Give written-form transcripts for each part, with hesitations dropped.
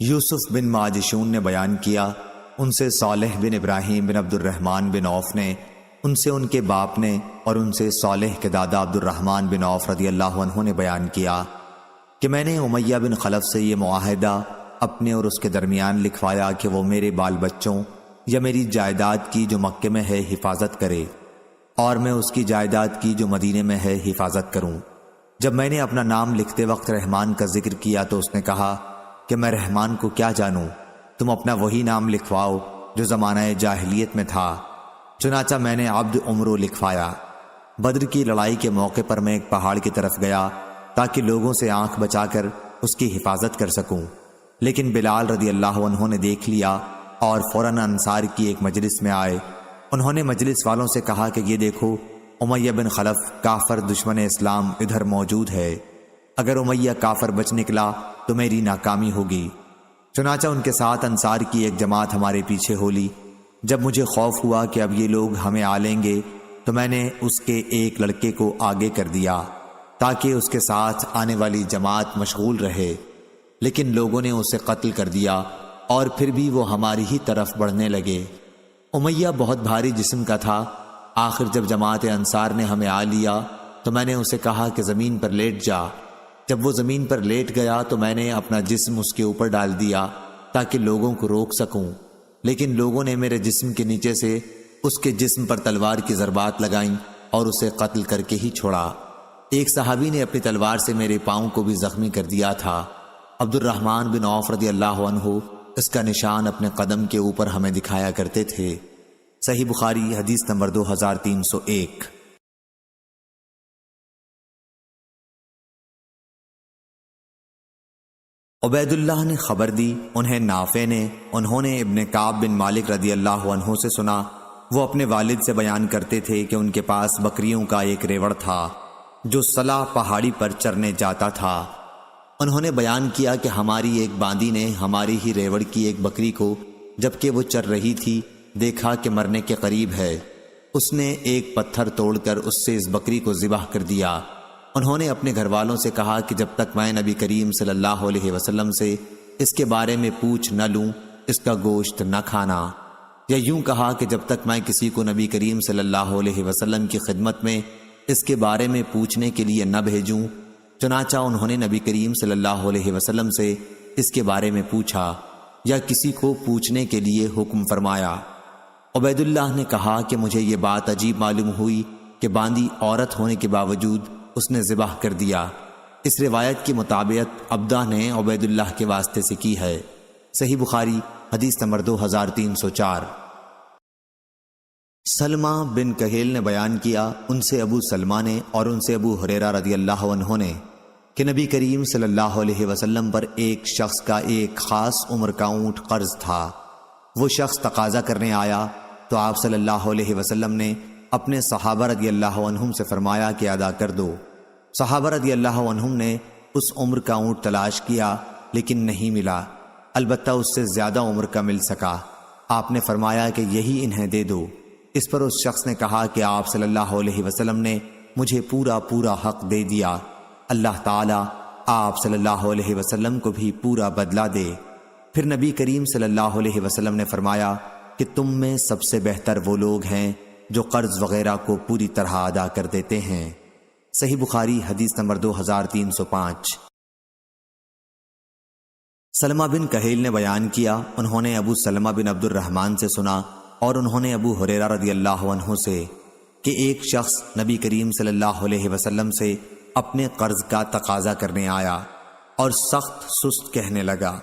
یوسف بن ماجشون نے بیان کیا، ان سے صالح بن ابراہیم بن عبد الرحمن بن عوف نے، ان سے ان کے باپ نے، اور ان سے صالح کے دادا عبد الرحمن بن عوف رضی اللہ عنہ نے بیان کیا کہ میں نے امیہ بن خلف سے یہ معاہدہ اپنے اور اس کے درمیان لکھوایا کہ وہ میرے بال بچوں یا میری جائیداد کی جو مکے میں ہے حفاظت کرے، اور میں اس کی جائیداد کی جو مدینے میں ہے حفاظت کروں۔ جب میں نے اپنا نام لکھتے وقت رحمان کا ذکر کیا تو اس نے کہا کہ میں رحمان کو کیا جانوں، تم اپنا وہی نام لکھواؤ جو زمانہ جاہلیت میں تھا۔ چنانچہ میں نے عبد عمرو لکھوایا۔ بدر کی لڑائی کے موقع پر میں ایک پہاڑ کی طرف گیا تاکہ لوگوں سے آنکھ بچا کر اس کی حفاظت کر سکوں، لیکن بلال رضی اللہ عنہ نے دیکھ لیا اور فوراً انصار کی ایک مجلس میں آئے۔ انہوں نے مجلس والوں سے کہا کہ یہ دیکھو، امیہ بن خلف کافر دشمن اسلام ادھر موجود ہے، اگر امیہ کافر بچ نکلا تو میری ناکامی ہوگی۔ چنانچہ ان کے ساتھ انصار کی ایک جماعت ہمارے پیچھے ہو لی۔ جب مجھے خوف ہوا کہ اب یہ لوگ ہمیں آ لیں گے تو میں نے اس کے ایک لڑکے کو آگے کر دیا تاکہ اس کے ساتھ آنے والی جماعت مشغول رہے، لیکن لوگوں نے اسے قتل کر دیا اور پھر بھی وہ ہماری ہی طرف بڑھنے لگے۔ امیہ بہت بھاری جسم کا تھا۔ آخر جب جماعت انصار نے ہمیں آ لیا تو میں نے اسے کہا کہ زمین پر لیٹ جا۔ جب وہ زمین پر لیٹ گیا تو میں نے اپنا جسم اس کے اوپر ڈال دیا تاکہ لوگوں کو روک سکوں، لیکن لوگوں نے میرے جسم کے نیچے سے اس کے جسم پر تلوار کی ضربات لگائیں اور اسے قتل کر کے ہی چھوڑا۔ ایک صحابی نے اپنی تلوار سے میرے پاؤں کو بھی زخمی کر دیا تھا۔ عبد الرحمن بن عوف رضی اللہ عنہ اس کا نشان اپنے قدم کے اوپر ہمیں دکھایا کرتے تھے۔ صحیح بخاری حدیث نمبر 2301۔ عبید اللہ نے خبر دی، انہیں نافع نے، انہوں نے ابن کعب بن مالک رضی اللہ عنہ سے سنا، وہ اپنے والد سے بیان کرتے تھے کہ ان کے پاس بکریوں کا ایک ریوڑ تھا جو صلا پہاڑی پر چرنے جاتا تھا۔ انہوں نے بیان کیا کہ ہماری ایک باندی نے ہماری ہی ریوڑ کی ایک بکری کو جبکہ وہ چر رہی تھی دیکھا کہ مرنے کے قریب ہے۔ اس نے ایک پتھر توڑ کر اس سے اس بکری کو ذبح کر دیا۔ انہوں نے اپنے گھر والوں سے کہا کہ جب تک میں نبی کریم صلی اللہ علیہ وسلم سے اس کے بارے میں پوچھ نہ لوں اس کا گوشت نہ کھانا، یا یوں کہا کہ جب تک میں کسی کو نبی کریم صلی اللہ علیہ وسلم کی خدمت میں اس کے بارے میں پوچھنے کے لیے نہ بھیجوں۔ چنانچہ انہوں نے نبی کریم صلی اللہ علیہ وسلم سے اس کے بارے میں پوچھا یا کسی کو پوچھنے کے لیے حکم فرمایا۔ عبید اللہ نے کہا کہ مجھے یہ بات عجیب معلوم ہوئی کہ باندی عورت ہونے کے باوجود اس نے ذبح کر دیا۔ اس روایت کی مطابقت عبدہ نے عبید اللہ کے واسطے سے کی ہے۔ صحیح بخاری حدیث نمبر 2304۔ سلمہ بن کہیل نے بیان کیا، ان سے ابو سلمہ نے اور ان سے ابو ہریرہ رضی اللہ عنہ نے کہ نبی کریم صلی اللہ علیہ وسلم پر ایک شخص کا ایک خاص عمر کا اونٹ قرض تھا۔ وہ شخص تقاضا کرنے آیا تو آپ صلی اللہ علیہ وسلم نے اپنے صحابہ رضی اللہ عنہم سے فرمایا کہ ادا کر دو۔ صحابہ رضی اللہ عنہم نے اس عمر کا اونٹ تلاش کیا لیکن نہیں ملا، البتہ اس سے زیادہ عمر کا مل سکا۔ آپ نے فرمایا کہ یہی انہیں دے دو۔ اس پر اس شخص نے کہا کہ آپ صلی اللہ علیہ وسلم نے مجھے پورا حق دے دیا، اللہ تعالیٰ آپ صلی اللہ علیہ وسلم کو بھی پورا بدلہ دے۔ پھر نبی کریم صلی اللہ علیہ وسلم نے فرمایا کہ تم میں سب سے بہتر وہ لوگ ہیں جو قرض وغیرہ کو پوری طرح ادا کر دیتے ہیں۔ صحیح بخاری حدیث نمبر 2305۔ سلمہ بن کہیل نے بیان کیا، انہوں نے ابو سلمہ بن عبد الرحمن سے سنا اور انہوں نے ابو ہریرہ رضی اللہ عنہ سے کہ ایک شخص نبی کریم صلی اللہ علیہ وسلم سے اپنے قرض کا تقاضا کرنے آیا اور سخت سست کہنے لگا۔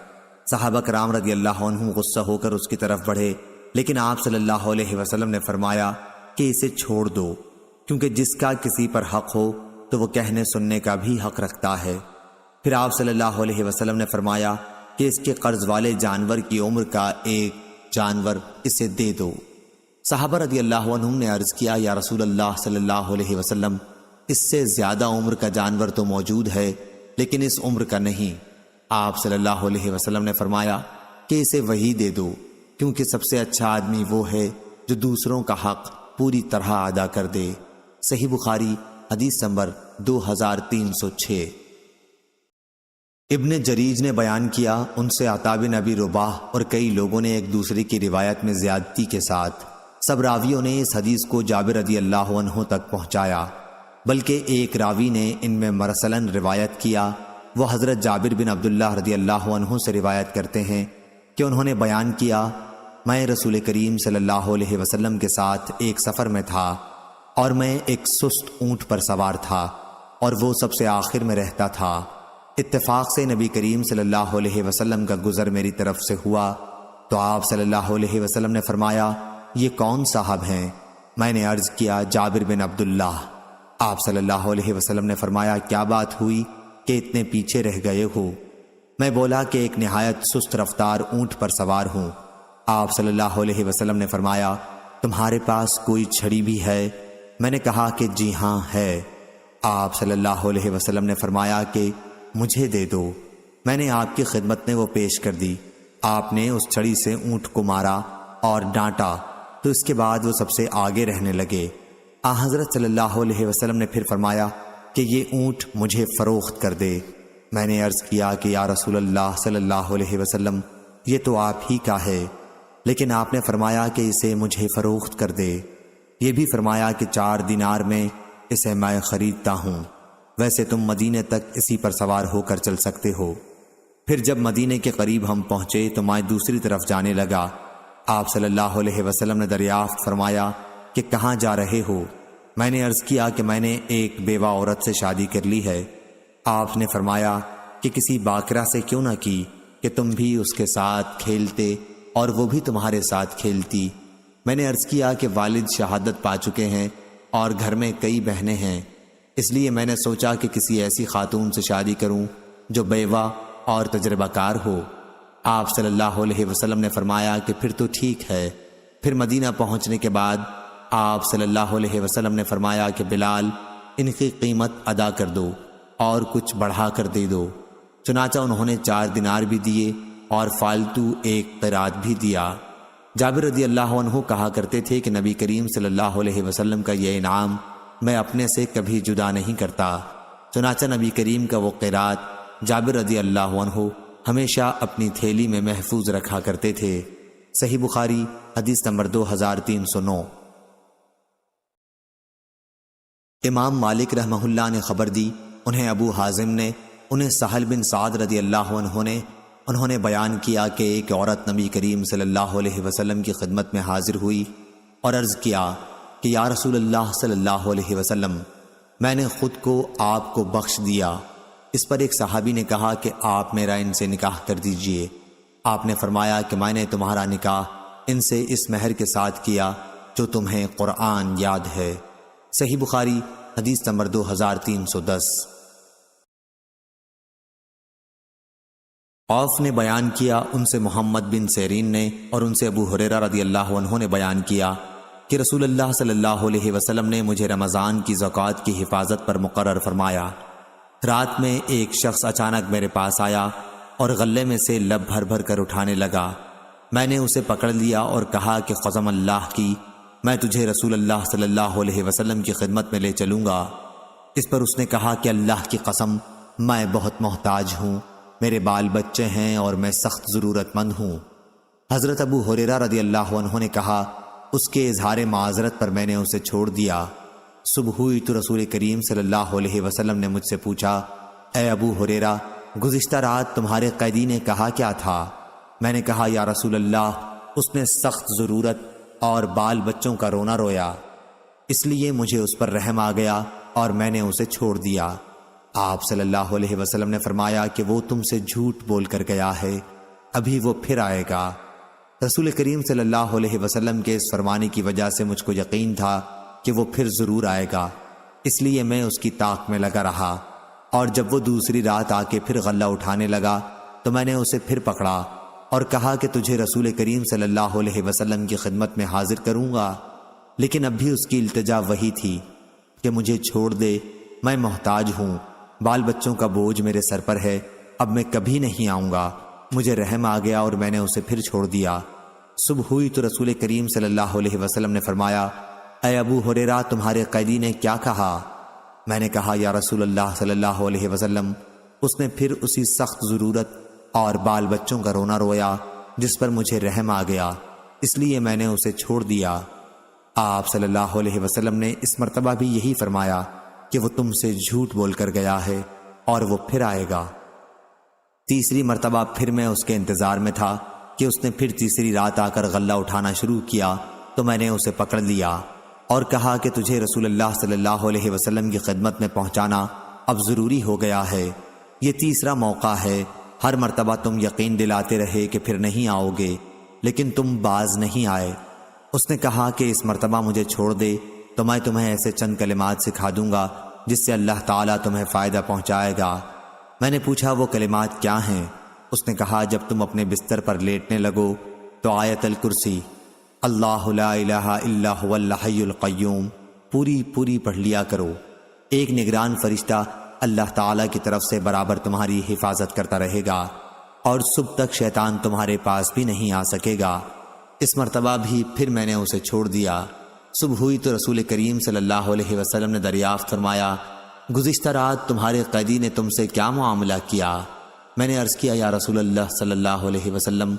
صحابہ کرام رضی اللہ عنہ غصہ ہو کر اس کی طرف بڑھے، لیکن آپ صلی اللہ علیہ وسلم نے فرمایا کہ اسے چھوڑ دو، کیونکہ جس کا کسی پر حق ہو تو وہ کہنے سننے کا بھی حق رکھتا ہے۔ پھر آپ صلی اللہ علیہ وسلم نے فرمایا کہ اس کے قرض والے جانور کی عمر کا ایک جانور اسے دے دو۔ صحابہ رضی اللہ عنہم نے عرض کیا، یا رسول اللہ صلی اللہ علیہ وسلم، اس سے زیادہ عمر کا جانور تو موجود ہے لیکن اس عمر کا نہیں۔ آپ صلی اللہ علیہ وسلم نے فرمایا کہ اسے وہی دے دو، کیونکہ سب سے اچھا آدمی وہ ہے جو دوسروں کا حق پوری طرح ادا کر دے۔ صحیح بخاری حدیث نمبر 2306۔ ابن جریج نے بیان کیا، ان سے عطا بن ابی رباح اور کئی لوگوں نے ایک دوسرے کی روایت میں زیادتی کے ساتھ سب راویوں نے اس حدیث کو جابر رضی اللہ عنہ تک پہنچایا، بلکہ ایک راوی نے ان میں مرسلاً روایت کیا۔ وہ حضرت جابر بن عبداللہ رضی اللہ عنہ سے روایت کرتے ہیں کہ انہوں نے بیان کیا، میں رسول کریم صلی اللہ علیہ وسلم کے ساتھ ایک سفر میں تھا اور میں ایک سست اونٹ پر سوار تھا اور وہ سب سے آخر میں رہتا تھا۔ اتفاق سے نبی کریم صلی اللہ علیہ وسلم کا گزر میری طرف سے ہوا تو آپ صلی اللہ علیہ وسلم نے فرمایا، یہ کون صاحب ہیں؟ میں نے عرض کیا، جابر بن عبداللہ۔ آپ صلی اللہ علیہ وسلم نے فرمایا، کیا بات ہوئی کہ اتنے پیچھے رہ گئے ہو؟ میں بولا کہ ایک نہایت سست رفتار اونٹ پر سوار ہوں۔ آپ صلی اللہ علیہ وسلم نے فرمایا، تمہارے پاس کوئی چھڑی بھی ہے؟ میں نے کہا کہ جی ہاں ہے۔ آپ صلی اللہ علیہ وسلم نے فرمایا کہ مجھے دے دو۔ میں نے آپ کی خدمت میں وہ پیش کر دی۔ آپ نے اس چھڑی سے اونٹ کو مارا اور ڈانٹا تو اس کے بعد وہ سب سے آگے رہنے لگے۔ حضرت صلی اللہ علیہ وسلم نے پھر فرمایا کہ یہ اونٹ مجھے فروخت کر دے۔ میں نے عرض کیا کہ یا رسول اللہ صلی اللہ علیہ وسلم، یہ تو آپ ہی کا ہے، لیکن آپ نے فرمایا کہ اسے مجھے فروخت کر دے۔ یہ بھی فرمایا کہ 4 دینار میں اسے میں خریدتا ہوں، ویسے تم مدینے تک اسی پر سوار ہو کر چل سکتے ہو۔ پھر جب مدینے کے قریب ہم پہنچے تو میں دوسری طرف جانے لگا۔ آپ صلی اللہ علیہ وسلم نے دریافت فرمایا کہ کہاں جا رہے ہو؟ میں نے عرض کیا کہ میں نے ایک بیوہ عورت سے شادی کر لی ہے۔ آپ نے فرمایا کہ کسی باکرہ سے کیوں نہ کی کہ تم بھی اس کے ساتھ کھیلتے اور وہ بھی تمہارے ساتھ کھیلتی۔ میں نے عرض کیا کہ والد شہادت پا چکے ہیں اور گھر میں کئی بہنیں ہیں، اس لیے میں نے سوچا کہ کسی ایسی خاتون سے شادی کروں جو بیوہ اور تجربہ کار ہو۔ آپ صلی اللہ علیہ وسلم نے فرمایا کہ پھر تو ٹھیک ہے۔ پھر مدینہ پہنچنے کے بعد آپ صلی اللہ علیہ وسلم نے فرمایا کہ بلال، ان کی قیمت ادا کر دو اور کچھ بڑھا کر دے دو۔ چنانچہ انہوں نے 4 دینار بھی دیے اور فالتو ایک قرات بھی دیا۔ جابر رضی اللہ عنہ کہا کرتے تھے کہ نبی کریم صلی اللہ علیہ وسلم کا یہ انعام میں اپنے سے کبھی جدا نہیں کرتا۔ چنانچہ نبی کریم کا وہ قرات جابر رضی اللہ عنہ ہمیشہ اپنی تھیلی میں محفوظ رکھا کرتے تھے۔ صحیح بخاری حدیث نمبر 2309۔ امام مالک رحمہ اللہ نے خبر دی، انہیں ابو حازم نے، انہیں سہل بن سعد رضی اللہ عنہ نے، انہوں نے بیان کیا کہ ایک عورت نبی کریم صلی اللہ علیہ وسلم کی خدمت میں حاضر ہوئی اور عرض کیا کہ یا رسول اللہ صلی اللہ علیہ وسلم، میں نے خود کو آپ کو بخش دیا۔ اس پر ایک صحابی نے کہا کہ آپ میرا ان سے نکاح کر دیجئے۔ آپ نے فرمایا کہ میں نے تمہارا نکاح ان سے اس مہر کے ساتھ کیا جو تمہیں قرآن یاد ہے۔ صحیح بخاری حدیث نمبر 2310۔ عوف نے بیان کیا، ان سے محمد بن سیرین نے اور ان سے ابو ہریرہ رضی اللہ عنہ نے بیان کیا کہ رسول اللہ صلی اللہ علیہ وسلم نے مجھے رمضان کی زکوٰۃ کی حفاظت پر مقرر فرمایا۔ رات میں ایک شخص اچانک میرے پاس آیا اور غلے میں سے لب بھر بھر کر اٹھانے لگا۔ میں نے اسے پکڑ لیا اور کہا کہ قسم اللہ کی، میں تجھے رسول اللہ صلی اللہ علیہ وسلم کی خدمت میں لے چلوں گا۔ اس پر اس نے کہا کہ اللہ کی قسم، میں بہت محتاج ہوں، میرے بال بچے ہیں اور میں سخت ضرورت مند ہوں۔ حضرت ابو ہریرہ رضی اللہ عنہ نے کہا، اس کے اظہار معذرت پر میں نے اسے چھوڑ دیا۔ صبح ہوئی تو رسول کریم صلی اللہ علیہ وسلم نے مجھ سے پوچھا، اے ابو ہریرہ، گزشتہ رات تمہارے قیدی نے کہا کیا تھا؟ میں نے کہا، یا رسول اللہ، اس نے سخت ضرورت اور بال بچوں کا رونا رویا، اس لیے مجھے اس پر رحم آ گیا اور میں نے اسے چھوڑ دیا۔ آپ صلی اللہ علیہ وسلم نے فرمایا کہ وہ تم سے جھوٹ بول کر گیا ہے، ابھی وہ پھر آئے گا۔ رسول کریم صلی اللہ علیہ وسلم کے اس فرمانے کی وجہ سے مجھ کو یقین تھا کہ وہ پھر ضرور آئے گا، اس لیے میں اس کی طاق میں لگا رہا، اور جب وہ دوسری رات آ کے پھر غلہ اٹھانے لگا تو میں نے اسے پھر پکڑا اور کہا کہ تجھے رسول کریم صلی اللہ علیہ وسلم کی خدمت میں حاضر کروں گا، لیکن اب بھی اس کی التجا وہی تھی کہ مجھے چھوڑ دے، میں محتاج ہوں، بال بچوں کا بوجھ میرے سر پر ہے، اب میں کبھی نہیں آؤں گا۔ مجھے رحم آ گیا اور میں نے اسے پھر چھوڑ دیا۔ صبح ہوئی تو رسول کریم صلی اللہ علیہ وسلم نے فرمایا، اے ابو ہریرہ، تمہارے قیدی نے کیا کہا؟ میں نے کہا، یا رسول اللہ صلی اللہ علیہ وسلم، اس نے پھر اسی سخت ضرورت اور بال بچوں کا رونا رویا جس پر مجھے رحم آ گیا، اس لیے میں نے اسے چھوڑ دیا۔ آپ صلی اللہ علیہ وسلم نے اس مرتبہ بھی یہی فرمایا کہ وہ تم سے جھوٹ بول کر گیا ہے اور وہ پھر آئے گا۔ تیسری مرتبہ پھر میں اس کے انتظار میں تھا کہ اس نے پھر تیسری رات آ کر غلہ اٹھانا شروع کیا تو میں نے اسے پکڑ لیا اور کہا کہ تجھے رسول اللہ صلی اللہ علیہ وسلم کی خدمت میں پہنچانا اب ضروری ہو گیا ہے، یہ تیسرا موقع ہے۔ ہر مرتبہ تم یقین دلاتے رہے کہ پھر نہیں آؤ گے، لیکن تم باز نہیں آئے۔ اس نے کہا کہ اس مرتبہ مجھے چھوڑ دے تو میں تمہیں ایسے چند کلمات سکھا دوں گا جس سے اللہ تعالیٰ تمہیں فائدہ پہنچائے گا۔ میں نے پوچھا وہ کلمات کیا ہیں؟ اس نے کہا جب تم اپنے بستر پر لیٹنے لگو تو آیت الکرسی، اللہ لا الہ الا هو الحی القیوم پوری پڑھ لیا کرو۔ ایک نگران فرشتہ اللہ تعالیٰ کی طرف سے برابر تمہاری حفاظت کرتا رہے گا اور صبح تک شیطان تمہارے پاس بھی نہیں آ سکے گا۔ اس مرتبہ بھی پھر میں نے اسے چھوڑ دیا۔ صبح ہوئی تو رسول کریم صلی اللہ علیہ وسلم نے دریافت فرمایا، گزشتہ رات تمہارے قیدی نے تم سے کیا معاملہ کیا؟ میں نے عرض کیا، یا رسول اللہ صلی اللہ علیہ وسلم،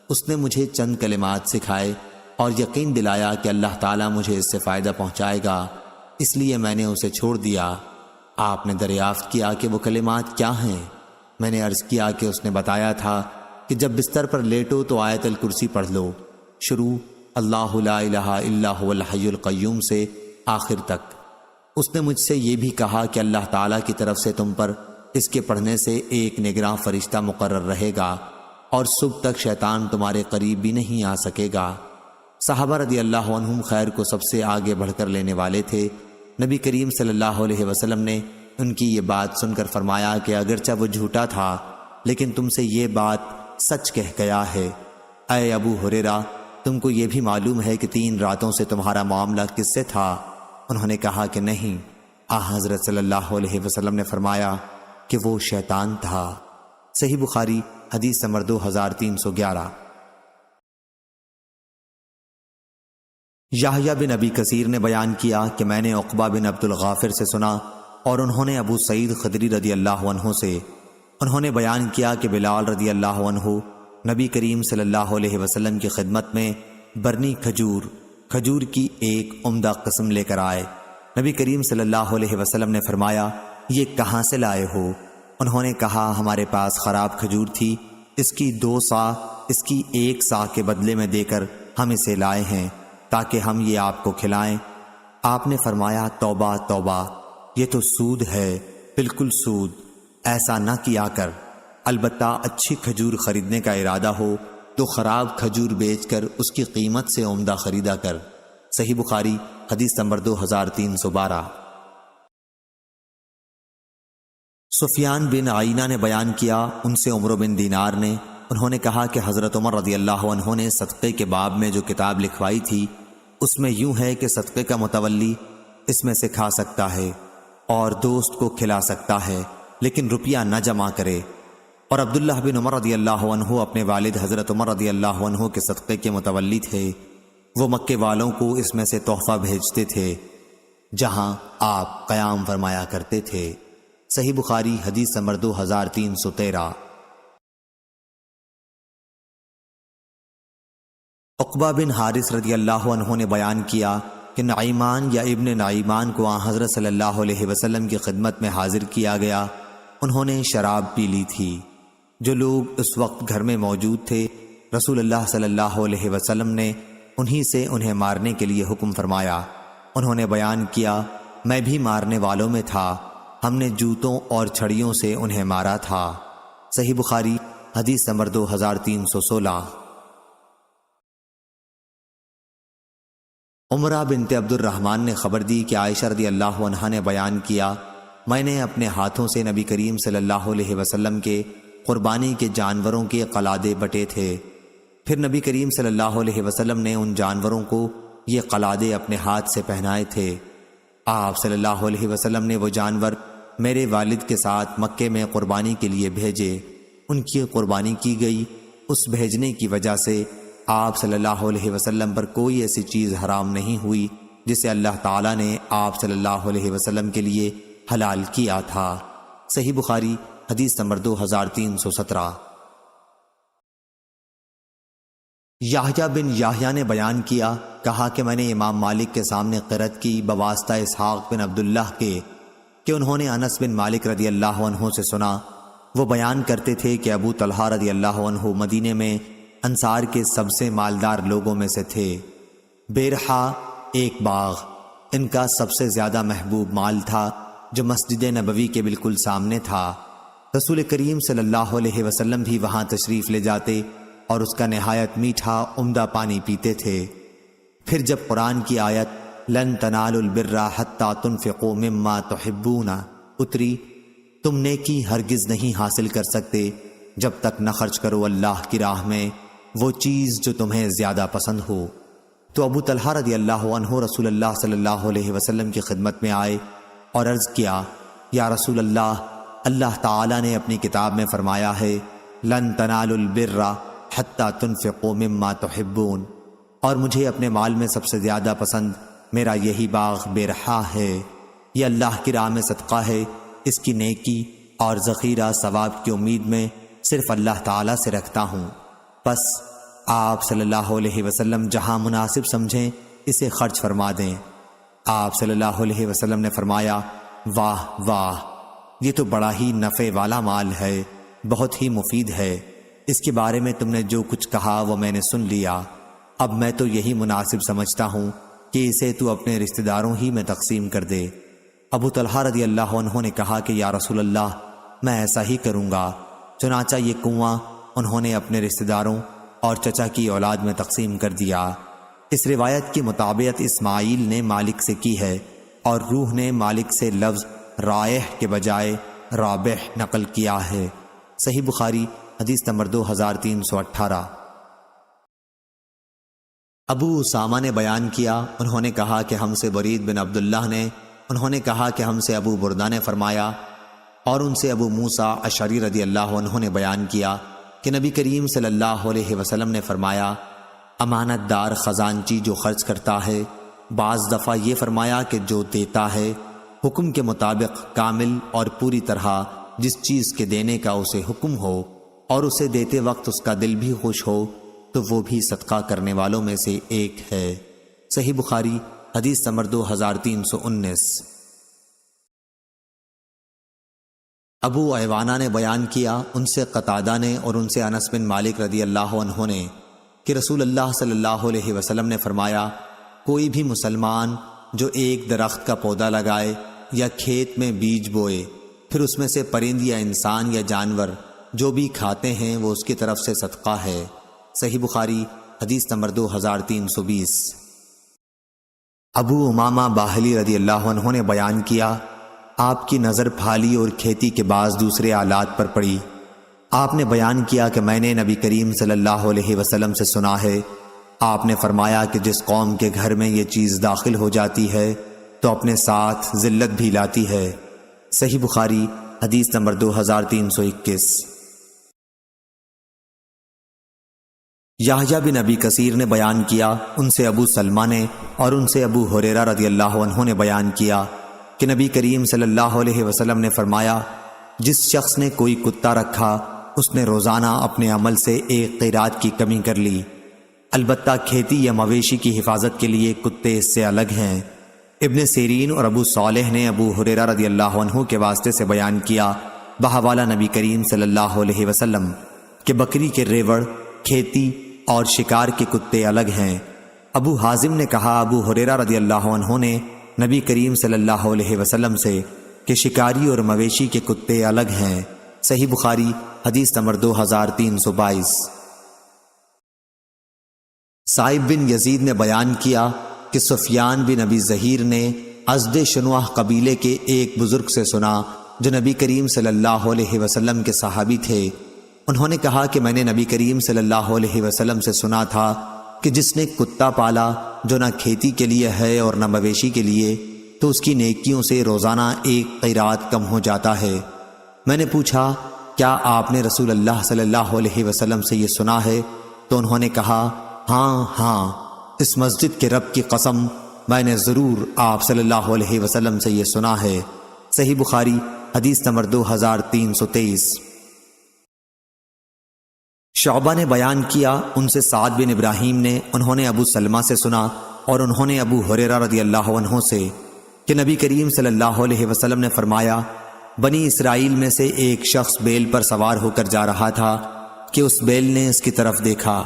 اس نے مجھے چند کلمات سکھائے اور یقین دلایا کہ اللہ تعالیٰ مجھے اس سے فائدہ پہنچائے گا، اس لیے میں نے اسے چھوڑ دیا۔ آپ نے دریافت کیا کہ وہ کلمات کیا ہیں؟ میں نے عرض کیا کہ اس نے بتایا تھا کہ جب بستر پر لیٹو تو آیت الکرسی پڑھ لو، شروع اللہ لا الہ الا هو الحی القیوم سے آخر تک۔ اس نے مجھ سے یہ بھی کہا کہ اللہ تعالیٰ کی طرف سے تم پر اس کے پڑھنے سے ایک نگراں فرشتہ مقرر رہے گا اور صبح تک شیطان تمہارے قریب بھی نہیں آ سکے گا۔ صحابہ رضی اللہ عنہم خیر کو سب سے آگے بڑھ کر لینے والے تھے۔ نبی کریم صلی اللہ علیہ وسلم نے ان کی یہ بات سن کر فرمایا کہ اگرچہ وہ جھوٹا تھا لیکن تم سے یہ بات سچ کہہ گیا ہے۔ اے ابو ہریرہ، تم کو یہ بھی معلوم ہے کہ 3 راتوں سے تمہارا معاملہ کس سے تھا؟ انہوں نے کہا کہ نہیں۔ حضرت صلی اللہ علیہ وسلم نے فرمایا کہ وہ شیطان تھا۔ صحیح بخاری حدیث نمبر 2311۔ یحییٰ بن ابی کثیر نے بیان کیا کہ میں نے عقبہ بن عبد الغافر سے سنا اور انہوں نے ابو سعید خدری رضی اللہ عنہ سے، انہوں نے بیان کیا کہ بلال رضی اللہ عنہ نبی کریم صلی اللہ علیہ وسلم کی خدمت میں برنی کھجور کی ایک عمدہ قسم لے کر آئے۔ نبی کریم صلی اللہ علیہ وسلم نے فرمایا، یہ کہاں سے لائے ہو؟ انہوں نے کہا، ہمارے پاس خراب کھجور تھی، اس کی 2 صاع، اس کی 1 صاع کے بدلے میں دے کر ہم اسے لائے ہیں تاکہ ہم یہ آپ کو کھلائیں۔ آپ نے فرمایا، توبہ توبہ، یہ تو سود ہے، بالکل سود، ایسا نہ کیا کر۔ البتہ اچھی کھجور خریدنے کا ارادہ ہو تو خراب کھجور بیچ کر اس کی قیمت سے عمدہ خریدا کر۔ صحیح بخاری حدیث نمبر 2312۔ سفیان بن عینہ نے بیان کیا، ان سے عمرو بن دینار نے، انہوں نے کہا کہ حضرت عمر رضی اللہ عنہ نے صدقے کے باب میں جو کتاب لکھوائی تھی اس میں یوں ہے کہ صدقے کا متولی اس میں سے کھا سکتا ہے اور دوست کو کھلا سکتا ہے لیکن روپیہ نہ جمع کرے۔ اور عبداللہ بن عمر رضی اللہ عنہ اپنے والد حضرت عمر رضی اللہ عنہ کے صدقے کے متولی تھے، وہ مکے والوں کو اس میں سے تحفہ بھیجتے تھے جہاں آپ قیام فرمایا کرتے تھے۔ صحیح بخاری حدیث نمبر 2313۔ عقبہ بن حارث رضی اللہ عنہ نے بیان کیا کہ نعیمان یا ابن نعیمان کو حضرت صلی اللہ علیہ وسلم کی خدمت میں حاضر کیا گیا۔ انہوں نے شراب پی لی تھی۔ جو لوگ اس وقت گھر میں موجود تھے، رسول اللہ صلی اللہ علیہ وسلم نے انہی سے انہیں مارنے کے لیے حکم فرمایا۔ انہوں نے بیان کیا، میں بھی مارنے والوں میں تھا، ہم نے جوتوں اور چھڑیوں سے انہیں مارا تھا۔ صحیح بخاری حدیث نمبر 2316۔ عمرہ بنت عبد الرحمن نے خبر دی کہ عائشہ رضی اللہ عنہا نے بیان کیا، میں نے اپنے ہاتھوں سے نبی کریم صلی اللہ علیہ وسلم کے قربانی کے جانوروں کے قلادے بٹے تھے، پھر نبی کریم صلی اللہ علیہ وسلم نے ان جانوروں کو یہ قلادے اپنے ہاتھ سے پہنائے تھے۔ آپ صلی اللہ علیہ وسلم نے وہ جانور میرے والد کے ساتھ مکے میں قربانی کے لیے بھیجے، ان کی قربانی کی گئی۔ اس بھیجنے کی وجہ سے آپ صلی اللہ علیہ وسلم پر کوئی ایسی چیز حرام نہیں ہوئی جسے اللہ تعالیٰ نے آپ صلی اللہ علیہ وسلم کے لیے حلال کیا تھا۔ صحیح بخاری حدیث نمبر 2317۔ یحییٰ بن یحییٰ نے بیان کیا، کہا کہ میں نے امام مالک کے سامنے قرأت کی بواسطہ اسحاق بن عبداللہ کے کہ انہوں نے انس بن مالک رضی اللہ عنہ سے سنا۔ وہ بیان کرتے تھے کہ ابو طلحہ رضی اللہ عنہ مدینے میں انصار کے سب سے مالدار لوگوں میں سے تھے۔ بیرحا ایک باغ ان کا سب سے زیادہ محبوب مال تھا جو مسجد نبوی کے بالکل سامنے تھا۔ رسول کریم صلی اللہ علیہ وسلم بھی وہاں تشریف لے جاتے اور اس کا نہایت میٹھا عمدہ پانی پیتے تھے۔ پھر جب قرآن کی آیت لن تنالوا البر حتی تنفقوا مما تحبون اتری، تم نیکی ہرگز نہیں حاصل کر سکتے جب تک نہ خرچ کرو اللہ کی راہ میں وہ چیز جو تمہیں زیادہ پسند ہو، تو ابو طلحہ رضی اللہ عنہ رسول اللہ صلی اللہ علیہ وسلم کی خدمت میں آئے اور عرض کیا، یا رسول اللہ، اللہ تعالیٰ نے اپنی کتاب میں فرمایا ہے لن تنالوا البر حتی تنفقوا مما تحبون، اور مجھے اپنے مال میں سب سے زیادہ پسند میرا یہی باغ بیرحا ہے، یہ اللہ کی راہ میں صدقہ ہے، اس کی نیکی اور ذخیرہ ثواب کی امید میں صرف اللہ تعالیٰ سے رکھتا ہوں، بس آپ صلی اللہ علیہ وسلم جہاں مناسب سمجھیں اسے خرچ فرما دیں۔ آپ صلی اللہ علیہ وسلم نے فرمایا، واہ واہ، یہ تو بڑا ہی نفع والا مال ہے، بہت ہی مفید ہے، اس کے بارے میں تم نے جو کچھ کہا وہ میں نے سن لیا، اب میں تو یہی مناسب سمجھتا ہوں کہ اسے تو اپنے رشتہ داروں ہی میں تقسیم کر دے۔ ابو طلحہ رضی اللہ عنہ نے کہا کہ یا رسول اللہ، میں ایسا ہی کروں گا۔ چنانچہ یہ کنواں انہوں نے اپنے رشتہ داروں اور چچا کی اولاد میں تقسیم کر دیا۔ اس روایت کی مطابقت اسماعیل نے مالک سے کی ہے اور روح نے مالک سے لفظ رائح کے بجائے رابح نقل کیا ہے۔ صحیح بخاری حدیث نمبر 2318۔ ابو اسامہ نے بیان کیا، انہوں نے کہا کہ ہم سے برید بن عبداللہ نے، انہوں نے کہا کہ ہم سے ابو بردہ نے فرمایا، اور ان سے ابو موسیٰ اشعری رضی اللہ عنہ نے بیان کیا کہ نبی کریم صلی اللہ علیہ وسلم نے فرمایا، امانت دار خزانچی جو خرچ کرتا ہے، بعض دفعہ یہ فرمایا کہ جو دیتا ہے حکم کے مطابق کامل اور پوری طرح جس چیز کے دینے کا اسے حکم ہو اور اسے دیتے وقت اس کا دل بھی خوش ہو تو وہ بھی صدقہ کرنے والوں میں سے ایک ہے۔ صحیح بخاری حدیث نمبر 2319۔ ابو عوانہ نے بیان کیا، ان سے قتادہ نے اور ان سے انس بن مالک رضی اللہ عنہ نے کہ رسول اللہ صلی اللہ علیہ وسلم نے فرمایا، کوئی بھی مسلمان جو ایک درخت کا پودا لگائے یا کھیت میں بیج بوئے، پھر اس میں سے پرند یا انسان یا جانور جو بھی کھاتے ہیں وہ اس کی طرف سے صدقہ ہے۔ صحیح بخاری حدیث نمبر 2320۔ ابو امامہ باہلی رضی اللہ عنہ نے بیان کیا، آپ کی نظر پھالی اور کھیتی کے بعض دوسرے آلات پر پڑی۔ آپ نے بیان کیا کہ میں نے نبی کریم صلی اللہ علیہ وسلم سے سنا ہے، آپ نے فرمایا کہ جس قوم کے گھر میں یہ چیز داخل ہو جاتی ہے تو اپنے ساتھ ذلت بھی لاتی ہے۔ صحیح بخاری حدیث نمبر 2321۔ یحییٰ بن ابی کثیر نے بیان کیا، ان سے ابو سلمہ نے اور ان سے ابو ہریرہ رضی اللہ عنہ نے بیان کیا کہ نبی کریم صلی اللہ علیہ وسلم نے فرمایا، جس شخص نے کوئی کتا رکھا اس نے روزانہ اپنے عمل سے ایک قیرات کی کمی کر لی، البتہ کھیتی یا مویشی کی حفاظت کے لیے کتے اس سے الگ ہیں۔ ابن سیرین اور ابو صالح نے ابو ہریرہ رضی اللہ عنہ کے واسطے سے بیان کیا بحوالہ نبی کریم صلی اللہ علیہ وسلم کہ بکری کے ریوڑ، کھیتی اور شکار کے کتے الگ ہیں۔ ابو حازم نے کہا، ابو ہریرہ رضی اللہ عنہ نے نبی کریم صلی اللہ علیہ وسلم سے کہ شکاری اور مویشی کے کتے الگ ہیں۔ صحیح بخاری حدیث نمبر 2322۔ سائب بن یزید نے بیان کیا کہ سفیان بن ابی ظہیر نے ازد شنوہ قبیلے کے ایک بزرگ سے سنا جو نبی کریم صلی اللہ علیہ وسلم کے صحابی تھے۔ انہوں نے کہا کہ میں نے نبی کریم صلی اللہ علیہ وسلم سے سنا تھا کہ جس نے کتا پالا جو نہ کھیتی کے لیے ہے اور نہ مویشی کے لیے، تو اس کی نیکیوں سے روزانہ ایک قیرات کم ہو جاتا ہے۔ میں نے پوچھا، کیا آپ نے رسول اللہ صلی اللہ علیہ وسلم سے یہ سنا ہے؟ تو انہوں نے کہا، ہاں ہاں، اس مسجد کے رب کی قسم میں نے ضرور آپ صلی اللہ علیہ وسلم سے یہ سنا ہے۔ صحیح بخاری حدیث نمبر 2323۔ شعبہ نے بیان کیا، ان سے سعد بن ابراہیم نے، انہوں نے ابو سلمہ سے سنا اور انہوں نے ابو ہریرہ رضی اللہ عنہ سے کہ نبی کریم صلی اللہ علیہ وسلم نے فرمایا، بنی اسرائیل میں سے ایک شخص بیل پر سوار ہو کر جا رہا تھا کہ اس بیل نے اس کی طرف دیکھا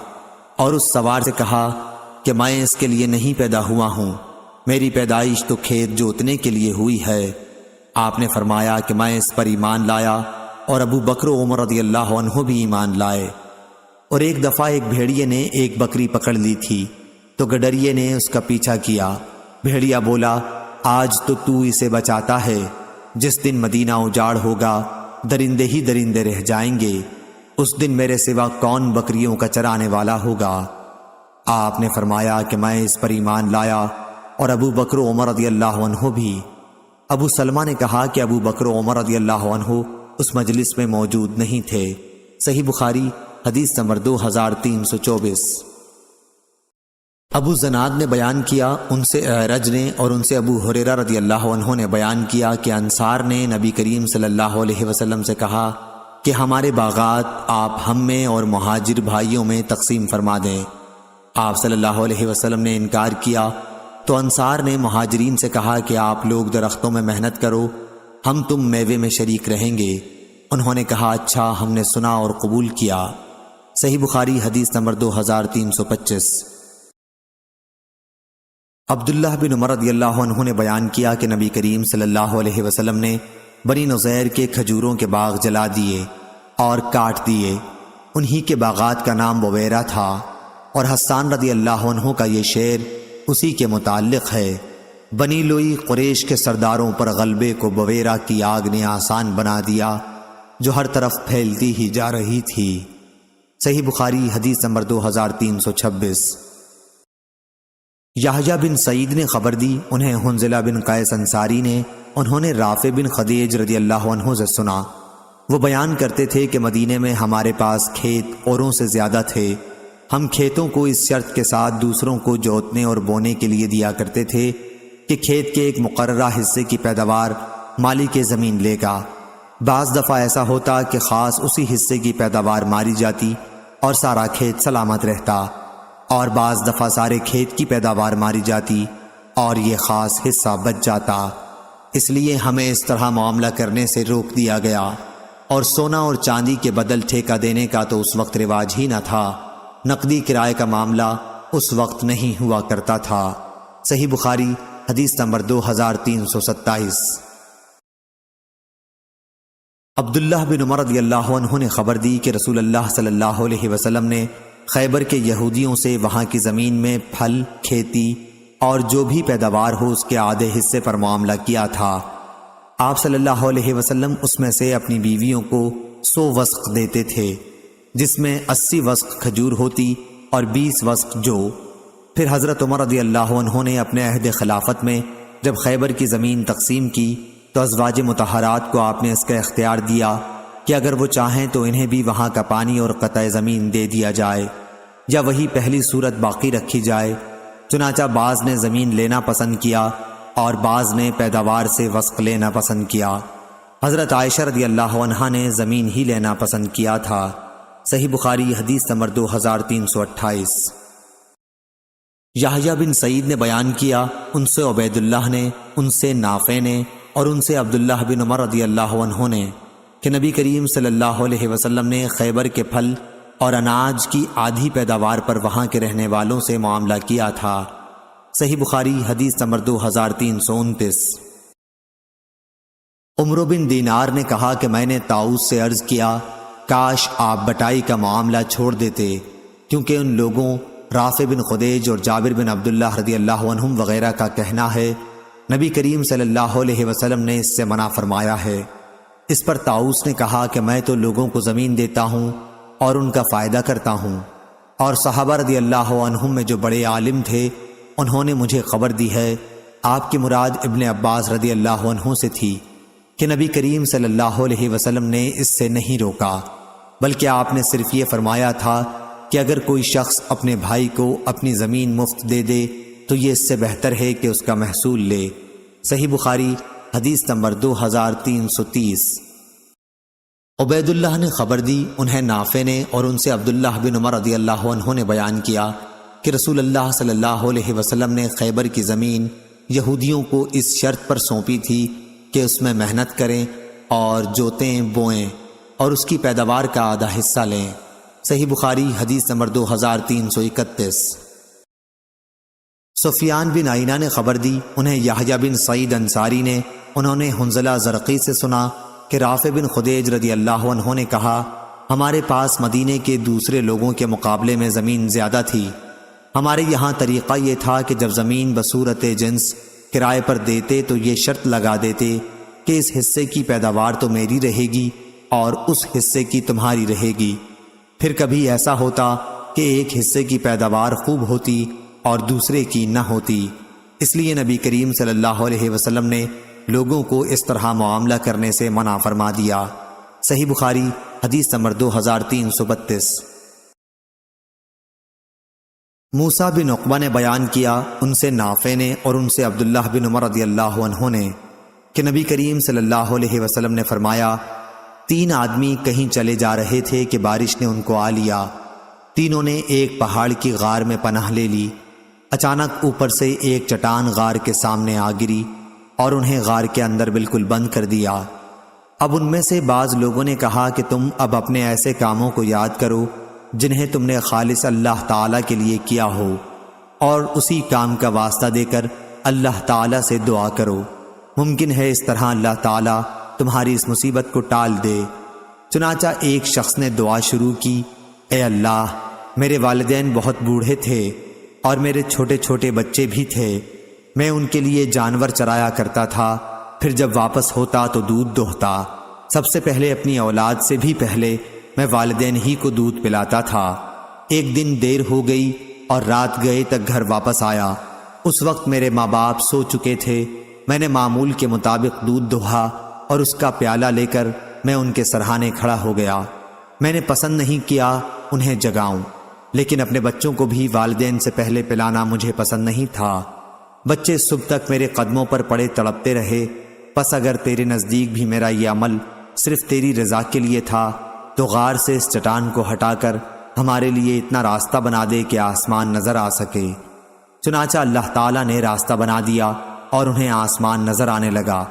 اور اس سوار سے کہا کہ میں اس کے لیے نہیں پیدا ہوا ہوں، میری پیدائش تو کھیت جوتنے کے لیے ہوئی ہے۔ آپ نے فرمایا کہ میں اس پر ایمان لایا، اور ابو بکر و عمر رضی اللہ عنہ بھی ایمان لائے۔ اور ایک دفعہ ایک بھیڑیے نے ایک بکری پکڑ لی تھی تو گڈریے نے اس کا پیچھا کیا۔ بھیڑیا بولا، آج تو اسے بچاتا ہے، جس دن مدینہ اجاڑ ہوگا درندے ہی درندے رہ جائیں گے، اس دن میرے سوا کون بکریوں کا چرانے والا ہوگا؟ آپ نے فرمایا کہ میں اس پر ایمان لایا، اور ابو بکر و عمر رضی اللہ عنہ بھی۔ ابو سلمہ نے کہا کہ ابو بکر و عمر رضی اللہ عنہ اس مجلس میں موجود نہیں تھے۔ صحیح بخاری حدیث نمبر 2324۔ ابو زناد نے بیان کیا، ان سے اعرج نے اور ان سے ابو ہریرہ رضی اللہ عنہ نے بیان کیا کہ انصار نے نبی کریم صلی اللہ علیہ وسلم سے کہا کہ ہمارے باغات آپ ہم میں اور مہاجر بھائیوں میں تقسیم فرما دیں۔ آپ صلی اللہ علیہ وسلم نے انکار کیا تو انصار نے مہاجرین سے کہا کہ آپ لوگ درختوں میں محنت کرو، ہم تم میوے میں شریک رہیں گے۔ انہوں نے کہا، اچھا، ہم نے سنا اور قبول کیا۔ صحیح بخاری حدیث نمبر 2325۔ عبداللہ بن عمر رضی اللہ عنہ نے بیان کیا کہ نبی کریم صلی اللہ علیہ وسلم نے بنی نذیر کے کھجوروں کے باغ جلا دیے اور کاٹ دیے۔ انہی کے باغات کا نام بویرہ تھا، اور حسان رضی اللہ عنہ کا یہ شعر اسی کے متعلق ہے۔ بنی لوئی قریش کے سرداروں پر غلبے کو بویرہ کی آگ نے آسان بنا دیا، جو ہر طرف پھیلتی ہی جا رہی تھی۔ صحیح بخاری حدیث نمبر 2326۔ یحییٰ بن سعید نے خبر دی، انہیں حنظلہ بن قیس انصاری نے، انہوں نے رافع بن خدیج رضی اللہ عنہ سے سنا۔ وہ بیان کرتے تھے کہ مدینے میں ہمارے پاس کھیت اوروں سے زیادہ تھے، ہم کھیتوں کو اس شرط کے ساتھ دوسروں کو جوتنے اور بونے کے لیے دیا کرتے تھے کہ کھیت کے ایک مقررہ حصے کی پیداوار مالک زمین لے گا۔ بعض دفعہ ایسا ہوتا کہ خاص اسی حصے کی پیداوار ماری جاتی اور سارا کھیت سلامت رہتا، اور بعض دفعہ سارے کھیت کی پیداوار ماری جاتی اور یہ خاص حصہ بچ جاتا۔ اس لیے ہمیں اس طرح معاملہ کرنے سے روک دیا گیا، اور سونا اور چاندی کے بدل ٹھیکہ دینے کا تو اس وقت رواج ہی نہ تھا، نقدی کرائے کا معاملہ اس وقت نہیں ہوا کرتا تھا۔ صحیح بخاری حدیث نمبر 2327۔ عبداللہ بن عمر رضی اللہ عنہ نے خبر دی کہ رسول اللہ صلی اللہ علیہ وسلم نے خیبر کے یہودیوں سے وہاں کی زمین میں پھل، کھیتی اور جو بھی پیداوار ہو اس کے آدھے حصے پر معاملہ کیا تھا۔ آپ صلی اللہ علیہ وسلم اس میں سے اپنی بیویوں کو 100 وسق دیتے تھے، جس میں 80 وسق کھجور ہوتی اور 20 وسق جو۔ پھر حضرت عمر رضی اللہ عنہ نے اپنے عہد خلافت میں جب خیبر کی زمین تقسیم کی تو ازواج مطہرات کو آپ نے اس کا اختیار دیا کہ اگر وہ چاہیں تو انہیں بھی وہاں کا پانی اور قطع زمین دے دیا جائے، یا وہی پہلی صورت باقی رکھی جائے۔ چنانچہ بعض نے زمین لینا پسند کیا اور بعض نے پیداوار سے وسق لینا پسند کیا۔ حضرت عائشہ رضی اللہ عنہا نے زمین ہی لینا پسند کیا تھا۔ صحیح بخاری حدیث نمبر 2328۔ یحییٰ بن سعید نے بیان کیا، ان سے عبید اللہ نے، ان سے نافع نے اور ان سے عبداللہ بن عمر رضی اللہ عنہ نے کہ نبی کریم صلی اللہ علیہ وسلم نے خیبر کے پھل اور اناج کی آدھی پیداوار پر وہاں کے رہنے والوں سے معاملہ کیا تھا۔ صحیح بخاری حدیث نمبر 2329۔ عمرو بن دینار نے کہا کہ میں نے طاؤس سے عرض کیا، کاش آپ بٹائی کا معاملہ چھوڑ دیتے، کیونکہ ان لوگوں رافع بن خدیج اور جابر بن عبداللہ رضی اللہ عنہم وغیرہ کا کہنا ہے نبی کریم صلی اللہ علیہ وسلم نے اس سے منع فرمایا ہے۔ اس پر طاؤس نے کہا کہ میں تو لوگوں کو زمین دیتا ہوں اور ان کا فائدہ کرتا ہوں، اور صحابہ رضی اللہ عنہم میں جو بڑے عالم تھے انہوں نے مجھے خبر دی ہے، آپ کی مراد ابن عباس رضی اللہ عنہ سے تھی، کہ نبی کریم صلی اللہ علیہ وسلم نے اس سے نہیں روکا، بلکہ آپ نے صرف یہ فرمایا تھا کہ اگر کوئی شخص اپنے بھائی کو اپنی زمین مفت دے دے تو یہ اس سے بہتر ہے کہ اس کا محصول لے۔ صحیح بخاری حدیث نمبر 2330۔ عبید اللہ نے خبر دی، انہیں نافع نے اور ان سے عبداللہ بن عمر رضی اللہ عنہ نے بیان کیا کہ رسول اللہ صلی اللہ علیہ وسلم نے خیبر کی زمین یہودیوں کو اس شرط پر سونپی تھی کہ اس میں محنت کریں اور جوتیں بوئیں اور اس کی پیداوار کا آدھا حصہ لیں۔ صحیح بخاری حدیث نمبر 2331۔ سفیان بن عینہ نے خبر دی، انہیں یحییٰ بن سعید انصاری نے، انہوں نے حنظلہ زرقی سے سنا کہ رافع بن خدیج رضی اللہ عنہ نے کہا، ہمارے پاس مدینے کے دوسرے لوگوں کے مقابلے میں زمین زیادہ تھی۔ ہمارے یہاں طریقہ یہ تھا کہ جب زمین بصورت جنس کرائے پر دیتے تو یہ شرط لگا دیتے کہ اس حصے کی پیداوار تو میری رہے گی اور اس حصے کی تمہاری رہے گی۔ پھر کبھی ایسا ہوتا کہ ایک حصے کی پیداوار خوب ہوتی اور دوسرے کی نہ ہوتی، اس لیے نبی کریم صلی اللہ علیہ وسلم نے لوگوں کو اس طرح معاملہ کرنے سے منع فرما دیا۔ صحیح بخاری حدیث نمبر 2332۔ موسیٰ بن عقبہ نے بیان کیا، ان سے نافع نے اور ان سے عبداللہ بن عمر رضی اللہ عنہ نے کہ نبی کریم صلی اللہ علیہ وسلم نے فرمایا، 3 آدمی کہیں چلے جا رہے تھے کہ بارش نے ان کو آ لیا۔ تینوں نے ایک پہاڑ کی غار میں پناہ لے لی۔ اچانک اوپر سے ایک چٹان غار کے سامنے آ گری اور انہیں غار کے اندر بالکل بند کر دیا۔ اب ان میں سے بعض لوگوں نے کہا کہ تم اب اپنے ایسے کاموں کو یاد کرو جنہیں تم نے خالص اللہ تعالیٰ کے لیے کیا ہو، اور اسی کام کا واسطہ دے کر اللہ تعالیٰ سے دعا کرو، ممکن ہے اس طرح اللہ تعالیٰ تمہاری اس مصیبت کو ٹال دے۔ چنانچہ ایک شخص نے دعا شروع کی، اے اللہ، میرے والدین بہت بوڑھے تھے اور میرے چھوٹے چھوٹے بچے بھی تھے، میں ان کے لیے جانور چرایا کرتا تھا، پھر جب واپس ہوتا تو دودھ دوہتا، سب سے پہلے اپنی اولاد سے بھی پہلے میں والدین ہی کو دودھ پلاتا تھا۔ ایک دن دیر ہو گئی اور رات گئے تک گھر واپس آیا، اس وقت میرے ماں باپ سو چکے تھے۔ میں نے معمول کے مطابق دودھ دوہا اور اس کا پیالہ لے کر میں ان کے سرہانے کھڑا ہو گیا۔ میں نے پسند نہیں کیا انہیں جگاؤں، لیکن اپنے بچوں کو بھی والدین سے پہلے پلانا مجھے پسند نہیں تھا۔ بچے صبح تک میرے قدموں پر پڑے تڑپتے رہے، پس اگر تیرے نزدیک بھی میرا یہ عمل صرف تیری رضا کے لیے تھا تو غار سے اس چٹان کو ہٹا کر ہمارے لیے اتنا راستہ بنا دے کہ آسمان نظر آ سکے۔ چنانچہ اللہ تعالیٰ نے راستہ بنا دیا اور انہیں آسمان نظر آنے لگا۔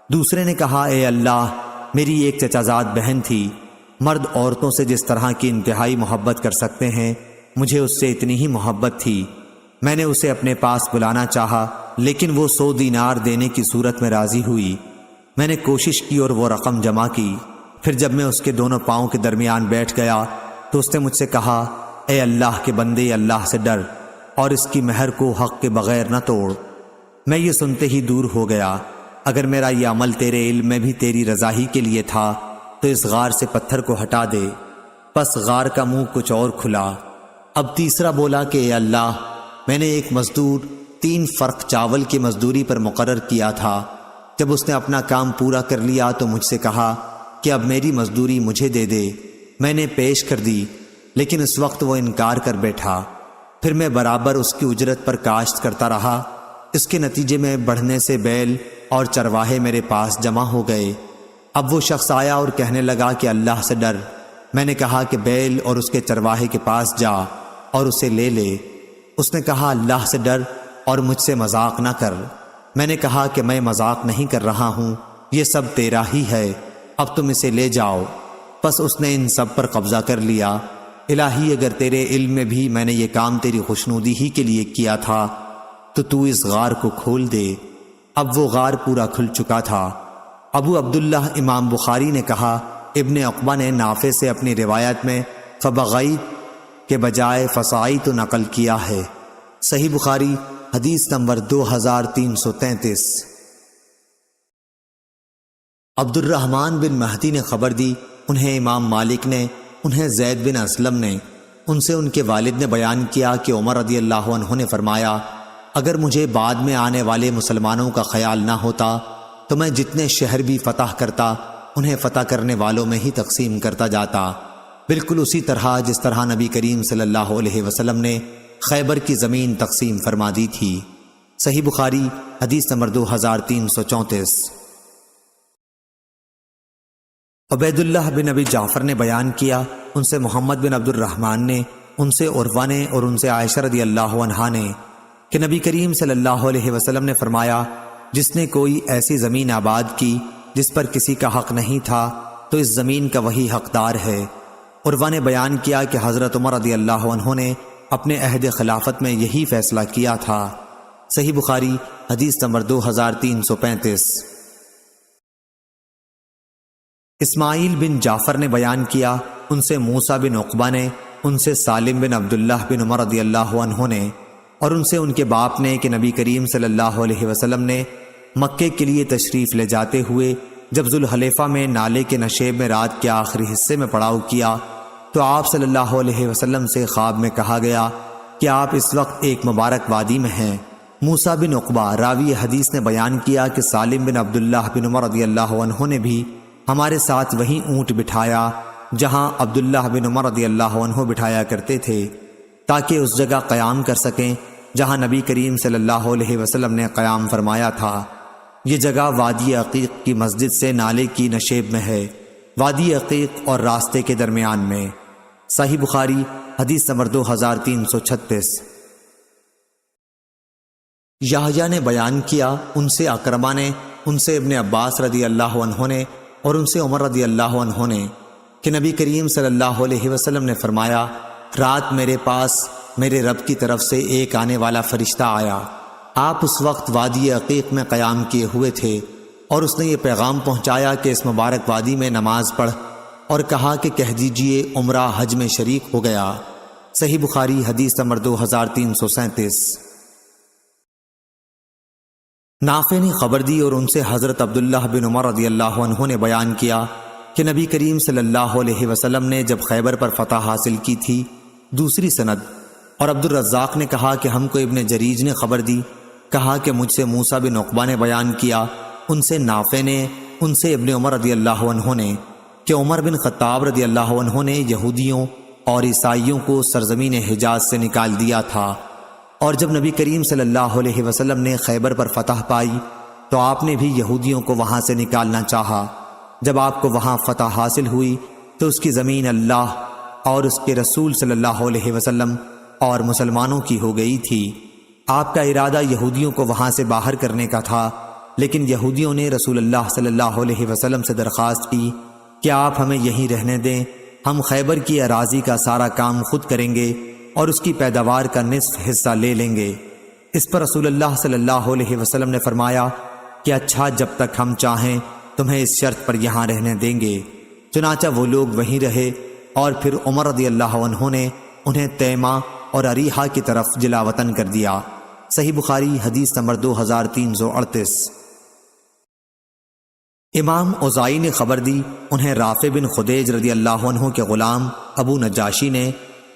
دوسرے نے کہا، اے اللہ، میری ایک چچا زاد بہن تھی، مرد عورتوں سے جس طرح کی انتہائی محبت کر سکتے ہیں مجھے اس سے اتنی ہی محبت تھی۔ میں نے اسے اپنے پاس بلانا چاہا لیکن وہ 100 دینار دینے کی صورت میں راضی ہوئی۔ میں نے کوشش کی اور وہ رقم جمع کی، پھر جب میں اس کے دونوں پاؤں کے درمیان بیٹھ گیا تو اس نے مجھ سے کہا، اے اللہ کے بندے، اللہ سے ڈر اور اس کی مہر کو حق کے بغیر نہ توڑ۔ میں یہ سنتے ہی دور ہو گیا، اگر میرا یہ عمل تیرے علم میں بھی تیری رضا ہی کے لیے تھا تو اس غار سے پتھر کو ہٹا دے۔ پس غار کا منہ کچھ اور کھلا۔ اب تیسرا بولا کہ اے اللہ، میں نے ایک مزدور 3 فرق چاول کی مزدوری پر مقرر کیا تھا، جب اس نے اپنا کام پورا کر لیا تو مجھ سے کہا کہ اب میری مزدوری مجھے دے دے۔ میں نے پیش کر دی لیکن اس وقت وہ انکار کر بیٹھا۔ پھر میں برابر اس کی اجرت پر کاشت کرتا رہا، اس کے نتیجے میں بڑھنے سے بیل اور چرواہے میرے پاس جمع ہو گئے۔ اب وہ شخص آیا اور کہنے لگا کہ اللہ سے ڈر۔ میں نے کہا کہ بیل اور اس کے چرواہے کے پاس جا اور اسے لے لے۔ اس نے کہا، اللہ سے ڈر اور مجھ سے مذاق نہ کر۔ میں نے کہا کہ میں مذاق نہیں کر رہا ہوں، یہ سب تیرا ہی ہے، اب تم اسے لے جاؤ۔ پس اس نے ان سب پر قبضہ کر لیا۔ الہی، اگر تیرے علم میں بھی میں نے یہ کام تیری خوشنودی ہی کے لیے کیا تھا تو اس غار کو کھول دے۔ اب وہ غار پورا کھل چکا تھا۔ ابو عبداللہ امام بخاری نے کہا، ابن عقبہ نے نافع سے اپنی روایت میں فبغیت کے بجائے فسعیت نقل کیا ہے۔ صحیح بخاری حدیث نمبر 2333۔ عبد الرحمن بن مہدی نے خبر دی، انہیں امام مالک نے، انہیں زید بن اسلم نے، ان سے ان کے والد نے بیان کیا کہ عمر رضی اللہ عنہ نے فرمایا، اگر مجھے بعد میں آنے والے مسلمانوں کا خیال نہ ہوتا تو میں جتنے شہر بھی فتح کرتا انہیں فتح کرنے والوں میں ہی تقسیم کرتا جاتا، بالکل اسی طرح جس طرح نبی کریم صلی اللہ علیہ وسلم نے خیبر کی زمین تقسیم فرما دی تھی۔ صحیح بخاری حدیث نمبر 2334۔ عبید اللہ بن ابی جعفر نے بیان کیا، ان سے محمد بن عبد الرحمن نے، ان سے عروہ نے اور ان سے عائشہ رضی اللہ عنہا نے کہ نبی کریم صلی اللہ علیہ وسلم نے فرمایا، جس نے کوئی ایسی زمین آباد کی جس پر کسی کا حق نہیں تھا تو اس زمین کا وہی حقدار ہے۔ عروہ نے بیان کیا کہ حضرت عمر رضی اللہ عنہ نے اپنے عہد خلافت میں یہی فیصلہ کیا تھا۔ صحیح بخاری حدیث نمبر 2335۔ اسماعیل بن جعفر نے بیان کیا، ان سے موسیٰ بن عقبہ نے، ان سے سالم بن عبداللہ بن عمر رضی اللہ عنہ نے اور ان سے ان کے باپ نے کہ نبی کریم صلی اللہ علیہ وسلم نے مکے کے لیے تشریف لے جاتے ہوئے جب ذوالحلیفہ میں نالے کے نشیب میں رات کے آخری حصے میں پڑاؤ کیا تو آپ صلی اللہ علیہ وسلم سے خواب میں کہا گیا کہ آپ اس وقت ایک مبارک وادی میں ہیں۔ موسیٰ بن عقبہ راوی حدیث نے بیان کیا کہ سالم بن عبداللہ بن عمر رضی اللہ عنہ نے بھی ہمارے ساتھ وہی اونٹ بٹھایا جہاں عبداللہ بن عمر رضی اللہ عنہ بٹھایا کرتے تھے، تاکہ اس جگہ قیام کر سکیں جہاں نبی کریم صلی اللہ علیہ وسلم نے قیام فرمایا تھا۔ یہ جگہ وادی عقیق کی مسجد سے نالے کی نشیب میں ہے، وادی عقیق اور راستے کے درمیان میں۔ صحیح بخاری حدیث نمبر 2336۔ یحییٰ نے بیان کیا، ان سے اکرمہ نے، ان سے ابن عباس رضی اللہ عنہ نے اور ان سے عمر رضی اللہ عنہ نے کہ نبی کریم صلی اللہ علیہ وسلم نے فرمایا، رات میرے پاس میرے رب کی طرف سے ایک آنے والا فرشتہ آیا۔ آپ اس وقت وادی عقیق میں قیام کیے ہوئے تھے اور اس نے یہ پیغام پہنچایا کہ اس مبارک وادی میں نماز پڑھ، اور کہا کہ کہہ دیجئے عمرہ حج میں شریک ہو گیا۔ صحیح بخاری حدیث نمبر 2337۔ نافع نے خبر دی اور ان سے حضرت عبداللہ بن عمر رضی اللہ عنہ نے بیان کیا کہ نبی کریم صلی اللہ علیہ وسلم نے جب خیبر پر فتح حاصل کی تھی۔ دوسری سند۔ اور عبد الرزاق نے کہا کہ ہم کو ابن جریج نے خبر دی، کہا کہ مجھ سے موسیٰ بن عقبہ نے بیان کیا، ان سے نافع نے، ان سے ابن عمر رضی اللہ عنہ نے کہ عمر بن خطاب رضی اللہ عنہ نے یہودیوں اور عیسائیوں کو سرزمین حجاز سے نکال دیا تھا، اور جب نبی کریم صلی اللہ علیہ وسلم نے خیبر پر فتح پائی تو آپ نے بھی یہودیوں کو وہاں سے نکالنا چاہا۔ جب آپ کو وہاں فتح حاصل ہوئی تو اس کی زمین اللہ اور اس کے رسول صلی اللہ علیہ وسلم اور مسلمانوں کی ہو گئی تھی۔ آپ کا ارادہ یہودیوں کو وہاں سے باہر کرنے کا تھا، لیکن یہودیوں نے رسول اللہ صلی اللہ علیہ وسلم سے درخواست کی کہ آپ ہمیں یہیں رہنے دیں، ہم خیبر کی اراضی کا سارا کام خود کریں گے اور اس کی پیداوار کا نصف حصہ لے لیں گے۔ اس پر رسول اللہ صلی اللہ علیہ وسلم نے فرمایا کہ اچھا، جب تک ہم چاہیں تمہیں اس شرط پر یہاں رہنے دیں گے۔ چنانچہ وہ لوگ وہیں رہے، اور پھر عمر رضی اللہ عنہ نے انہیں تیمہ اور اریحہ کی طرف جلا وطن کر دیا۔ صحیح بخاری حدیث نمبر 2338۔ امام اوزائی نے خبر دی، انہیں رافع بن خدیج رضی اللہ عنہ کے غلام ابو نجاشی نے،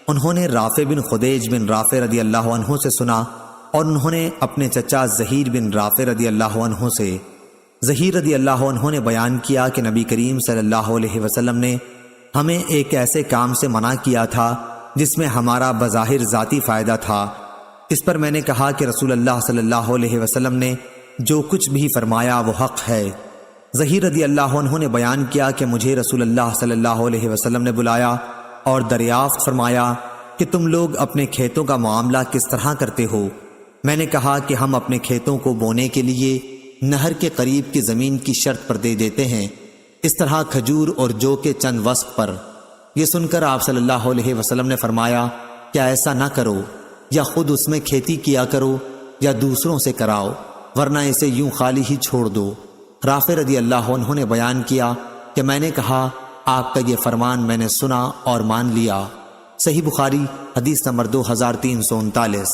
انہوں نے رافع بن خدیج بن رافع رضی اللہ عنہ سے سنا، اور انہوں نے اپنے چچا زہیر بن رافع رضی اللہ عنہ سے۔ زہیر رضی اللہ عنہ نے بیان کیا کہ نبی کریم صلی اللہ علیہ وسلم نے ہمیں ایک ایسے کام سے منع کیا تھا جس میں ہمارا بظاہر ذاتی فائدہ تھا۔ اس پر میں نے کہا کہ رسول اللہ صلی اللہ علیہ وسلم نے جو کچھ بھی فرمایا وہ حق ہے۔ زہیر رضی اللہ عنہ نے بیان کیا کہ مجھے رسول اللہ صلی اللہ علیہ وسلم نے بلایا اور دریافت فرمایا کہ تم لوگ اپنے کھیتوں کا معاملہ کس طرح کرتے ہو؟ میں نے کہا کہ ہم اپنے کھیتوں کو بونے کے لیے نہر کے قریب کی زمین کی شرط پر دے دیتے ہیں، اس طرح کھجور اور جو کے چند وسق پر۔ یہ سن کر آپ صلی اللہ علیہ وسلم نے فرمایا کہ ایسا نہ کرو، یا خود اس میں کھیتی کیا کرو یا دوسروں سے کراؤ، ورنہ اسے یوں خالی ہی چھوڑ دو۔ رافع رضی اللہ عنہ نے بیان کیا کہ میں نے کہا آپ کا یہ فرمان میں نے سنا اور مان لیا۔ صحیح بخاری حدیث نمبر 2339۔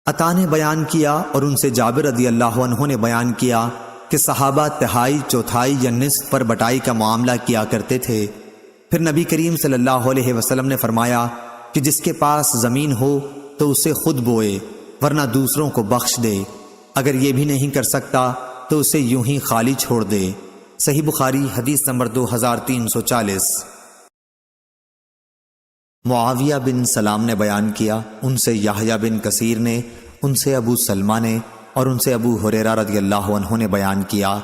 عطا نے بیان کیا اور ان سے جابر رضی اللہ عنہ نے بیان کیا کہ صحابہ تہائی، چوتھائی یا نصف پر بٹائی کا معاملہ کیا کرتے تھے۔ پھر نبی کریم صلی اللہ علیہ وسلم نے فرمایا کہ جس کے پاس زمین ہو تو اسے خود بوئے، ورنہ دوسروں کو بخش دے، اگر یہ بھی نہیں کر سکتا تو اسے یوں ہی خالی چھوڑ دے۔ صحیح بخاری حدیث نمبر 2340۔ معاویہ بن سلام نے بیان کیا، ان سے یحییٰ بن کثیر نے، ان سے ابو سلمہ نے اور ان سے ابو ہریرہ رضی اللہ عنہ نے بیان کیا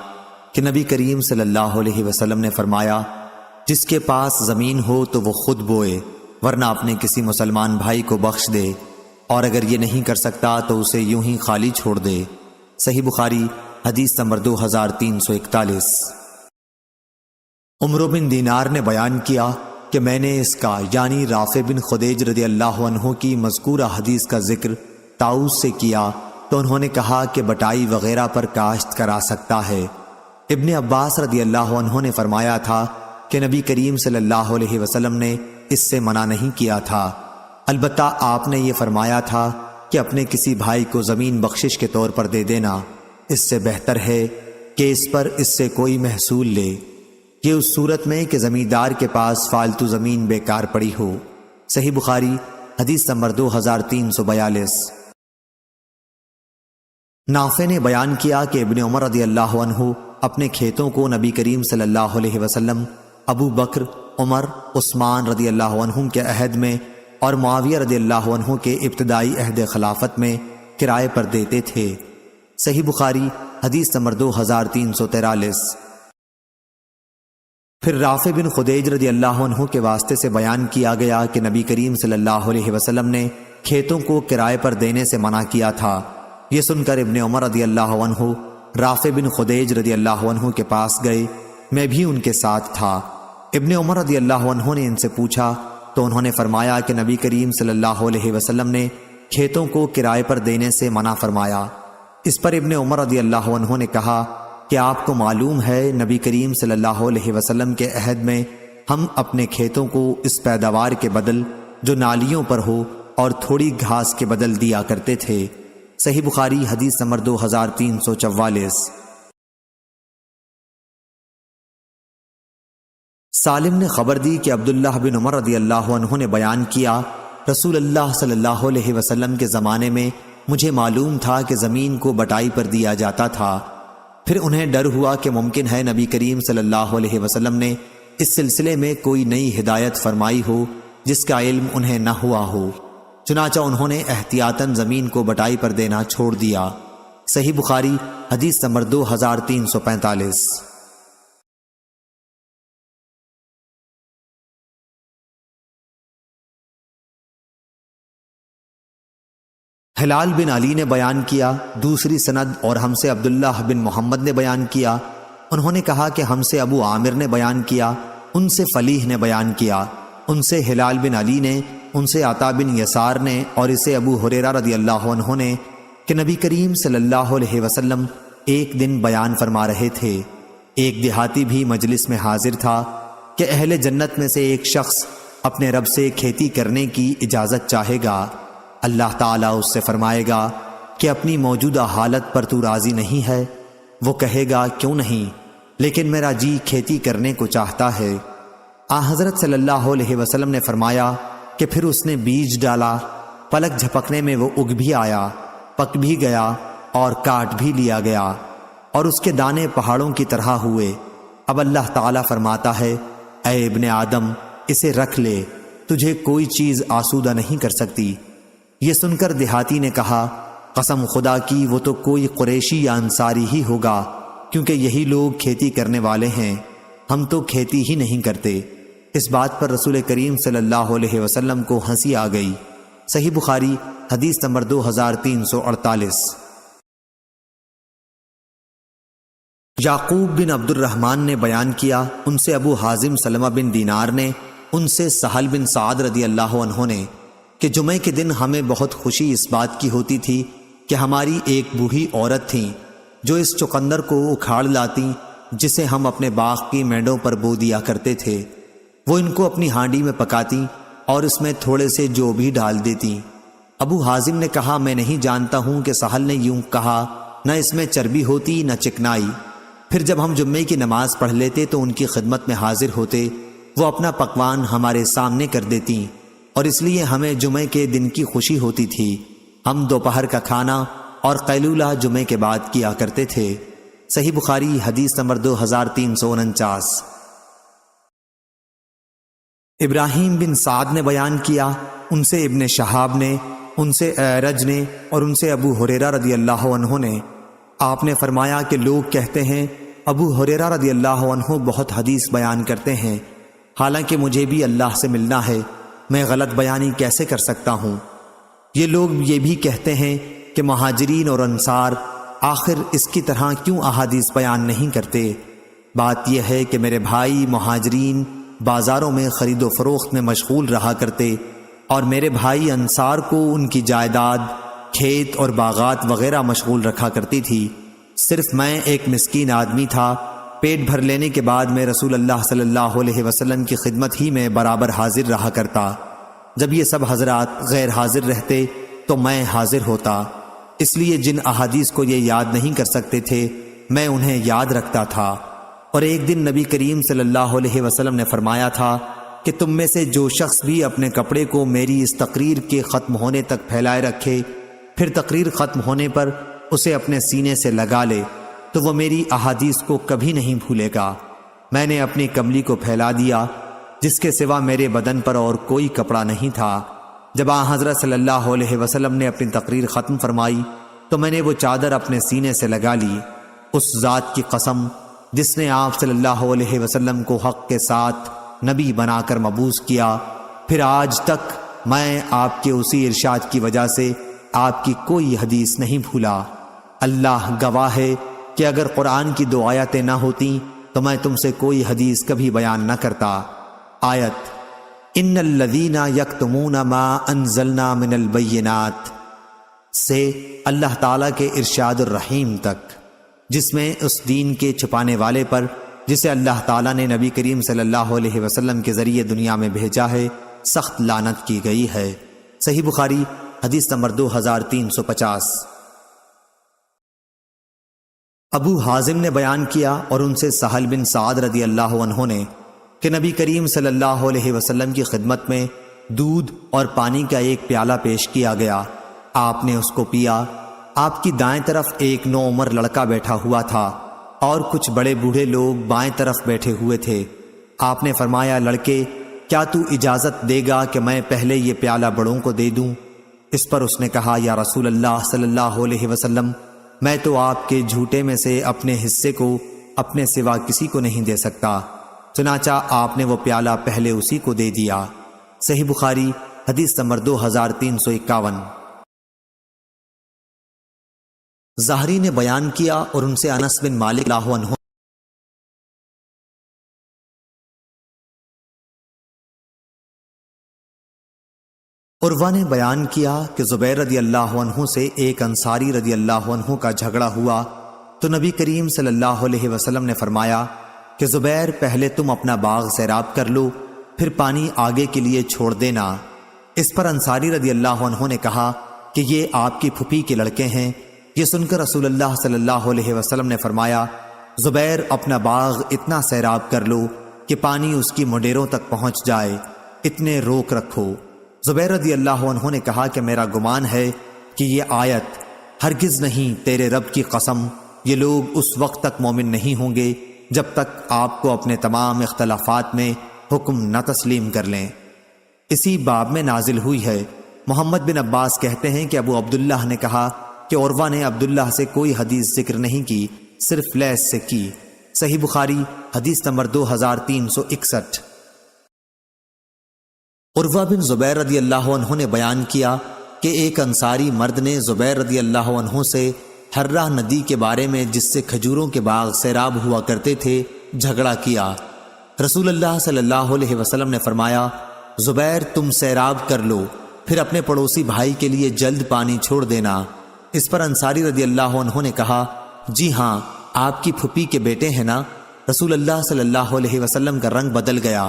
کہ نبی کریم صلی اللہ علیہ وسلم نے فرمایا، جس کے پاس زمین ہو تو وہ خود بوئے، ورنہ اپنے کسی مسلمان بھائی کو بخش دے، اور اگر یہ نہیں کر سکتا تو اسے یوں ہی خالی چھوڑ دے۔ صحیح بخاری حدیث نمبر 2341۔ عمرو بن دینار نے بیان کیا کہ میں نے اس کا یعنی رافع بن خدیج رضی اللہ عنہ کی مذکورہ حدیث کا ذکر طاؤس سے کیا تو انہوں نے کہا کہ بٹائی وغیرہ پر کاشت کرا سکتا ہے۔ ابن عباس رضی اللہ عنہ نے فرمایا تھا کہ نبی کریم صلی اللہ علیہ وسلم نے اس سے منع نہیں کیا تھا، البتہ آپ نے یہ فرمایا تھا کہ اپنے کسی بھائی کو زمین بخشش کے طور پر دے دینا، اس سے بہتر ہے کہ اس پر اس سے کوئی محصول لے، یہ اس صورت میں کہ زمیندار کے پاس فالتو زمین بیکار پڑی ہو۔ صحیح بخاری حدیث نمبر 2342۔ نافع نے بیان کیا کہ ابن عمر رضی اللہ عنہ اپنے کھیتوں کو نبی کریم صلی اللہ علیہ وسلم، ابو بکر، عمر، عثمان رضی اللہ عنہم کے عہد میں اور معاویہ رضی اللہ عنہ کے ابتدائی عہد خلافت میں کرائے پر دیتے تھے۔ صحیح بخاری حدیث نمبر 2343۔ پھر رافع بن خدیج رضی اللہ عنہ کے واسطے سے بیان کیا گیا کہ نبی کریم صلی اللہ علیہ وسلم نے کھیتوں کو کرائے پر دینے سے منع کیا تھا۔ یہ سن کر ابن عمر رضی اللہ عنہ رافع بن خدیج رضی اللہ عنہ کے پاس گئے، میں بھی ان کے ساتھ تھا۔ ابن عمر رضی اللہ عنہ نے ان سے پوچھا تو انہوں نے فرمایا کہ نبی کریم صلی اللہ علیہ وسلم نے کھیتوں کو کرائے پر دینے سے منع فرمایا۔ اس پر ابن عمر رضی اللہ عنہ نے کہا کہ آپ کو معلوم ہے نبی کریم صلی اللہ علیہ وسلم کے عہد میں ہم اپنے کھیتوں کو اس پیداوار کے بدل جو نالیوں پر ہو اور تھوڑی گھاس کے بدل دیا کرتے تھے۔ صحیح بخاری حدیث نمبر 2344۔ سالم نے خبر دی کہ عبداللہ بن عمر رضی اللہ عنہ نے بیان کیا، رسول اللہ صلی اللہ علیہ وسلم کے زمانے میں مجھے معلوم تھا کہ زمین کو بٹائی پر دیا جاتا تھا، پھر انہیں ڈر ہوا کہ ممکن ہے نبی کریم صلی اللہ علیہ وسلم نے اس سلسلے میں کوئی نئی ہدایت فرمائی ہو جس کا علم انہیں نہ ہوا ہو، چنانچہ انہوں نے احتیاطاً زمین کو بٹائی پر دینا چھوڑ دیا۔ صحیح بخاری حدیث نمبر 2345۔ ہلال بن علی نے بیان کیا، دوسری سند اور ہم سے عبداللہ بن محمد نے بیان کیا، انہوں نے کہا کہ ہم سے ابو عامر نے بیان کیا، ان سے فلیح نے بیان کیا، ان سے ہلال بن علی نے، ان سے عطا بن یسار نے اور اسے ابو ہریرہ رضی اللہ عنہ نے کہ نبی کریم صلی اللہ علیہ وسلم ایک دن بیان فرما رہے تھے، ایک دیہاتی بھی مجلس میں حاضر تھا کہ اہل جنت میں سے ایک شخص اپنے رب سے کھیتی کرنے کی اجازت چاہے گا، اللہ تعالیٰ اس سے فرمائے گا کہ اپنی موجودہ حالت پر تو راضی نہیں ہے؟ وہ کہے گا کیوں نہیں، لیکن میرا جی کھیتی کرنے کو چاہتا ہے۔ حضرت صلی اللہ علیہ وسلم نے فرمایا کہ پھر اس نے بیج ڈالا، پلک جھپکنے میں وہ اگ بھی آیا، پک بھی گیا اور کاٹ بھی لیا گیا، اور اس کے دانے پہاڑوں کی طرح ہوئے۔ اب اللہ تعالیٰ فرماتا ہے، اے ابن آدم اسے رکھ لے، تجھے کوئی چیز آسودہ نہیں کر سکتی۔ یہ سن کر دیہاتی نے کہا، قسم خدا کی وہ تو کوئی قریشی یا انصاری ہی ہوگا، کیونکہ یہی لوگ کھیتی کرنے والے ہیں، ہم تو کھیتی ہی نہیں کرتے۔ اس بات پر رسول کریم صلی اللہ علیہ وسلم کو ہنسی آ گئی۔ صحیح بخاری حدیث نمبر 2348۔ یعقوب بن عبد الرحمن نے بیان کیا، ان سے ابو حازم سلمہ بن دینار نے، ان سے سہل بن سعد رضی اللہ عنہ نے کہ جمعے کے دن ہمیں بہت خوشی اس بات کی ہوتی تھی کہ ہماری ایک بوڑھی عورت تھیں جو اس چقندر کو اکھاڑ لاتی جسے ہم اپنے باغ کی مینڈوں پر بو دیا کرتے تھے، وہ ان کو اپنی ہانڈی میں پکاتی اور اس میں تھوڑے سے جو بھی ڈال دیتی۔ ابو حازم نے کہا، میں نہیں جانتا ہوں کہ سہل نے یوں کہا، نہ اس میں چربی ہوتی نہ چکنائی۔ پھر جب ہم جمعے کی نماز پڑھ لیتے تو ان کی خدمت میں حاضر ہوتے، وہ اپنا پکوان ہمارے سامنے کر دیتی، اور اس لیے ہمیں جمعے کے دن کی خوشی ہوتی تھی۔ ہم دوپہر کا کھانا اور قیلولہ جمعے کے بعد کیا کرتے تھے۔ صحیح بخاری حدیث نمبر 2349۔ ابراہیم بن سعد نے بیان کیا، ان سے ابن شہاب نے، ان سے اعرج نے اور ان سے ابو ہریرہ رضی اللہ عنہ نے۔ آپ نے فرمایا کہ لوگ کہتے ہیں ابو ہریرہ رضی اللہ عنہ بہت حدیث بیان کرتے ہیں، حالانکہ مجھے بھی اللہ سے ملنا ہے، میں غلط بیانی کیسے کر سکتا ہوں؟ یہ لوگ یہ بھی کہتے ہیں کہ مہاجرین اور انصار آخر اس کی طرح کیوں احادیث بیان نہیں کرتے؟ بات یہ ہے کہ میرے بھائی مہاجرین بازاروں میں خرید و فروخت میں مشغول رہا کرتے، اور میرے بھائی انصار کو ان کی جائیداد، کھیت اور باغات وغیرہ مشغول رکھا کرتی تھی۔ صرف میں ایک مسکین آدمی تھا، پیٹ بھر لینے کے بعد میں رسول اللہ صلی اللہ علیہ وسلم کی خدمت ہی میں برابر حاضر رہا کرتا۔ جب یہ سب حضرات غیر حاضر رہتے تو میں حاضر ہوتا، اس لیے جن احادیث کو یہ یاد نہیں کر سکتے تھے میں انہیں یاد رکھتا تھا۔ اور ایک دن نبی کریم صلی اللہ علیہ وسلم نے فرمایا تھا کہ تم میں سے جو شخص بھی اپنے کپڑے کو میری اس تقریر کے ختم ہونے تک پھیلائے رکھے، پھر تقریر ختم ہونے پر اسے اپنے سینے سے لگا لے، تو وہ میری احادیث کو کبھی نہیں بھولے گا۔ میں نے اپنی کملی کو پھیلا دیا جس کے سوا میرے بدن پر اور کوئی کپڑا نہیں تھا۔ جب حضرت صلی اللہ علیہ وسلم نے اپنی تقریر ختم فرمائی تو میں نے وہ چادر اپنے سینے سے لگا لی۔ اس ذات کی قسم جس نے آپ صلی اللہ علیہ وسلم کو حق کے ساتھ نبی بنا کر مبعوث کیا، پھر آج تک میں آپ کے اسی ارشاد کی وجہ سے آپ کی کوئی حدیث نہیں بھولا۔ اللہ گواہ ہے کہ اگر قرآن کی 2 آیتیں نہ ہوتیں تو میں تم سے کوئی حدیث کبھی بیان نہ کرتا۔ آیت ان الذین یکتمون ما انزلنا من البینات سے اللہ تعالیٰ کے ارشاد الرحیم تک، جس میں اس دین کے چھپانے والے پر جسے اللہ تعالیٰ نے نبی کریم صلی اللہ علیہ وسلم کے ذریعے دنیا میں بھیجا ہے سخت لعنت کی گئی ہے۔ صحیح بخاری حدیث نمبر 2350۔ ابو حازم نے بیان کیا اور ان سے سہل بن سعد رضی اللہ عنہ نے کہ نبی کریم صلی اللہ علیہ وسلم کی خدمت میں دودھ اور پانی کا ایک پیالہ پیش کیا گیا۔ آپ نے اس کو پیا۔ آپ کی دائیں طرف ایک نوعمر لڑکا بیٹھا ہوا تھا اور کچھ بڑے بوڑھے لوگ بائیں طرف بیٹھے ہوئے تھے۔ آپ نے فرمایا لڑکے کیا تو اجازت دے گا کہ میں پہلے یہ پیالہ بڑوں کو دے دوں؟ اس پر اس نے کہا یا رسول اللہ صلی اللہ علیہ وسلم میں تو آپ کے جھوٹے میں سے اپنے حصے کو اپنے سوا کسی کو نہیں دے سکتا۔ چنانچہ آپ نے وہ پیالہ پہلے اسی کو دے دیا۔ صحیح بخاری حدیث نمبر 2351۔ زہری نے بیان کیا اور ان سے انس بن مالک رضی اللہ عنہ عروہ نے بیان کیا کہ زبیر رضی اللہ عنہ سے ایک انصاری رضی اللہ عنہ کا جھگڑا ہوا تو نبی کریم صلی اللہ علیہ وسلم نے فرمایا کہ زبیر پہلے تم اپنا باغ سیراب کر لو، پھر پانی آگے کے لیے چھوڑ دینا۔ اس پر انصاری رضی اللہ عنہ نے کہا کہ یہ آپ کی پھوپھی کے لڑکے ہیں۔ یہ سن کر رسول اللہ صلی اللہ علیہ وسلم نے فرمایا زبیر اپنا باغ اتنا سیراب کر لو کہ پانی اس کی منڈیروں تک پہنچ جائے، اتنے روک رکھو۔ زبیر رضی اللہ عنہ نے کہا کہ میرا گمان ہے کہ یہ آیت ہرگز نہیں، تیرے رب کی قسم یہ لوگ اس وقت تک مومن نہیں ہوں گے جب تک آپ کو اپنے تمام اختلافات میں حکم نہ تسلیم کر لیں، اسی باب میں نازل ہوئی ہے۔ محمد بن عباس کہتے ہیں کہ ابو عبداللہ نے کہا کہ عروہ نے عبداللہ سے کوئی حدیث ذکر نہیں کی، صرف لیث سے کی۔ صحیح بخاری حدیث نمبر 2361۔ عروہ بن زبیر رضی اللہ عنہ نے بیان کیا کہ ایک انصاری مرد نے زبیر رضی اللہ عنہ سے حرہ ندی کے بارے میں جس سے کھجوروں کے باغ سیراب ہوا کرتے تھے جھگڑا کیا۔ رسول اللہ صلی اللہ علیہ وسلم نے فرمایا زبیر تم سیراب کر لو، پھر اپنے پڑوسی بھائی کے لیے جلد پانی چھوڑ دینا۔ اس پر انصاری رضی اللہ عنہ نے کہا جی ہاں، آپ کی پھوپھی کے بیٹے ہیں نا؟ رسول اللہ صلی اللہ علیہ وسلم کا رنگ بدل گیا۔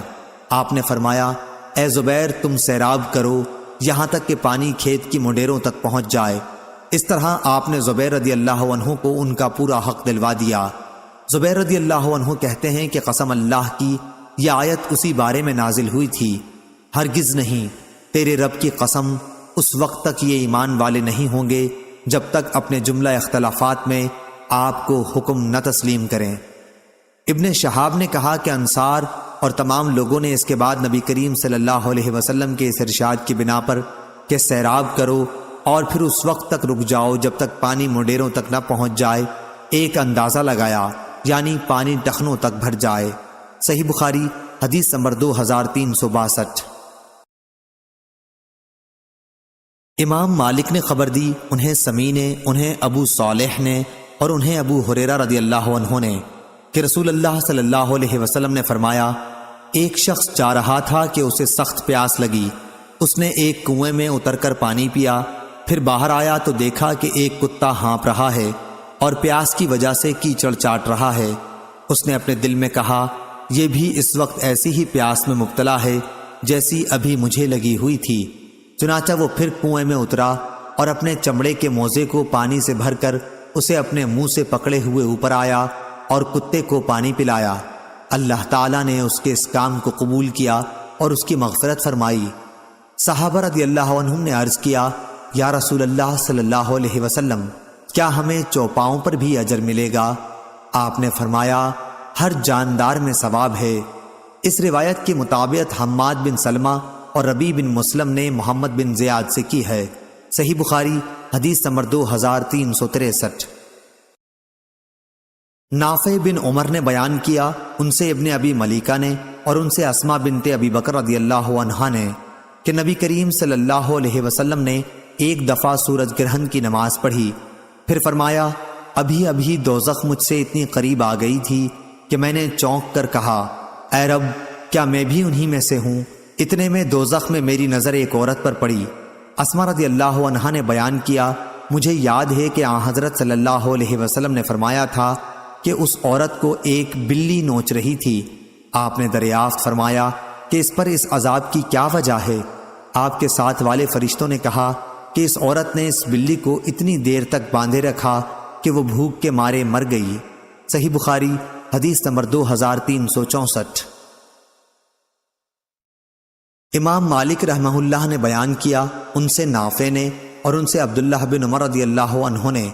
آپ نے فرمایا اے زبیر تم سیراب کرو یہاں تک کہ پانی کھیت کی منڈیروں تک پہنچ جائے۔ اس طرح آپ نے زبیر رضی اللہ عنہ کو ان کا پورا حق دلوا دیا۔ زبیر رضی اللہ عنہ کہتے ہیں کہ قسم اللہ کی یہ آیت اسی بارے میں نازل ہوئی تھی، ہرگز نہیں، تیرے رب کی قسم اس وقت تک یہ ایمان والے نہیں ہوں گے جب تک اپنے جملہ اختلافات میں آپ کو حکم نہ تسلیم کریں۔ ابن شہاب نے کہا کہ انصار اور تمام لوگوں نے اس کے بعد نبی کریم صلی اللہ علیہ وسلم کے اس ارشاد کی بنا پر کہ سیراب کرو اور پھر اس وقت تک رک جاؤ جب تک پانی منڈیروں تک نہ پہنچ جائے۔ ایک اندازہ لگایا، یعنی پانی ٹخنوں تک بھر جائے۔ صحیح بخاری حدیث نمبر 2362۔ امام مالک نے خبر دی، انہیں سمی نے، انہیں ابو صالح نے اور انہیں ابو ہریرہ رضی اللہ عنہ نے کہ رسول اللہ صلی اللہ علیہ وسلم نے فرمایا، ایک شخص جا رہا تھا کہ اسے سخت پیاس لگی۔ اس نے ایک کنویں میں اتر کر پانی پیا، پھر باہر آیا تو دیکھا کہ ایک کتا ہانپ رہا ہے اور پیاس کی وجہ سے کیچڑ چاٹ رہا ہے۔ اس نے اپنے دل میں کہا، یہ بھی اس وقت ایسی ہی پیاس میں مبتلا ہے جیسی ابھی مجھے لگی ہوئی تھی۔ چنانچہ وہ پھر کنویں میں اترا اور اپنے چمڑے کے موزے کو پانی سے بھر کر اسے اپنے منہ سے پکڑے ہوئے اوپر آیا اور کتے کو پانی پلایا۔ اللہ تعالیٰ نے اس کے اس کام کو قبول کیا اور اس کی مغفرت فرمائی۔ صحابہ رضی اللہ عنہم نے عرض کیا، یا رسول اللہ صلی اللہ علیہ وسلم، کیا ہمیں چوپاؤں پر بھی اجر ملے گا؟ آپ نے فرمایا، ہر جاندار میں ثواب ہے۔ اس روایت کے مطابق حماد بن سلمہ اور ربیع بن مسلم نے محمد بن زیاد سے کی ہے۔ صحیح بخاری حدیث نمبر 2363۔ نافع بن عمر نے بیان کیا، ان سے ابن ابی ملیکہ نے اور ان سے اسماء بنت ابی بکر رضی اللہ عنہا نے کہ نبی کریم صلی اللہ علیہ وسلم نے ایک دفعہ سورج گرہن کی نماز پڑھی، پھر فرمایا، ابھی ابھی دوزخ مجھ سے اتنی قریب آ گئی تھی کہ میں نے چونک کر کہا، اے رب، کیا میں بھی انہی میں سے ہوں؟ اتنے میں دوزخ میں میری نظر ایک عورت پر پڑی۔ اسماء رضی اللہ عنہا نے بیان کیا، مجھے یاد ہے کہ آن حضرت صلی اللہ علیہ وسلم نے فرمایا تھا کہ اس عورت کو ایک بلی نوچ رہی تھی۔ آپ نے دریافت فرمایا کہ اس پر اس عذاب کی کیا وجہ ہے؟ آپ کے ساتھ والے فرشتوں نے کہا کہ اس عورت نے اس بلی کو اتنی دیر تک باندھے رکھا کہ وہ بھوک کے مارے مر گئی۔ صحیح بخاری حدیث نمبر 2364۔ امام مالک رحمہ اللہ نے بیان کیا، ان سے نافع نے اور ان سے عبداللہ بن عمر رضی اللہ عنہ نے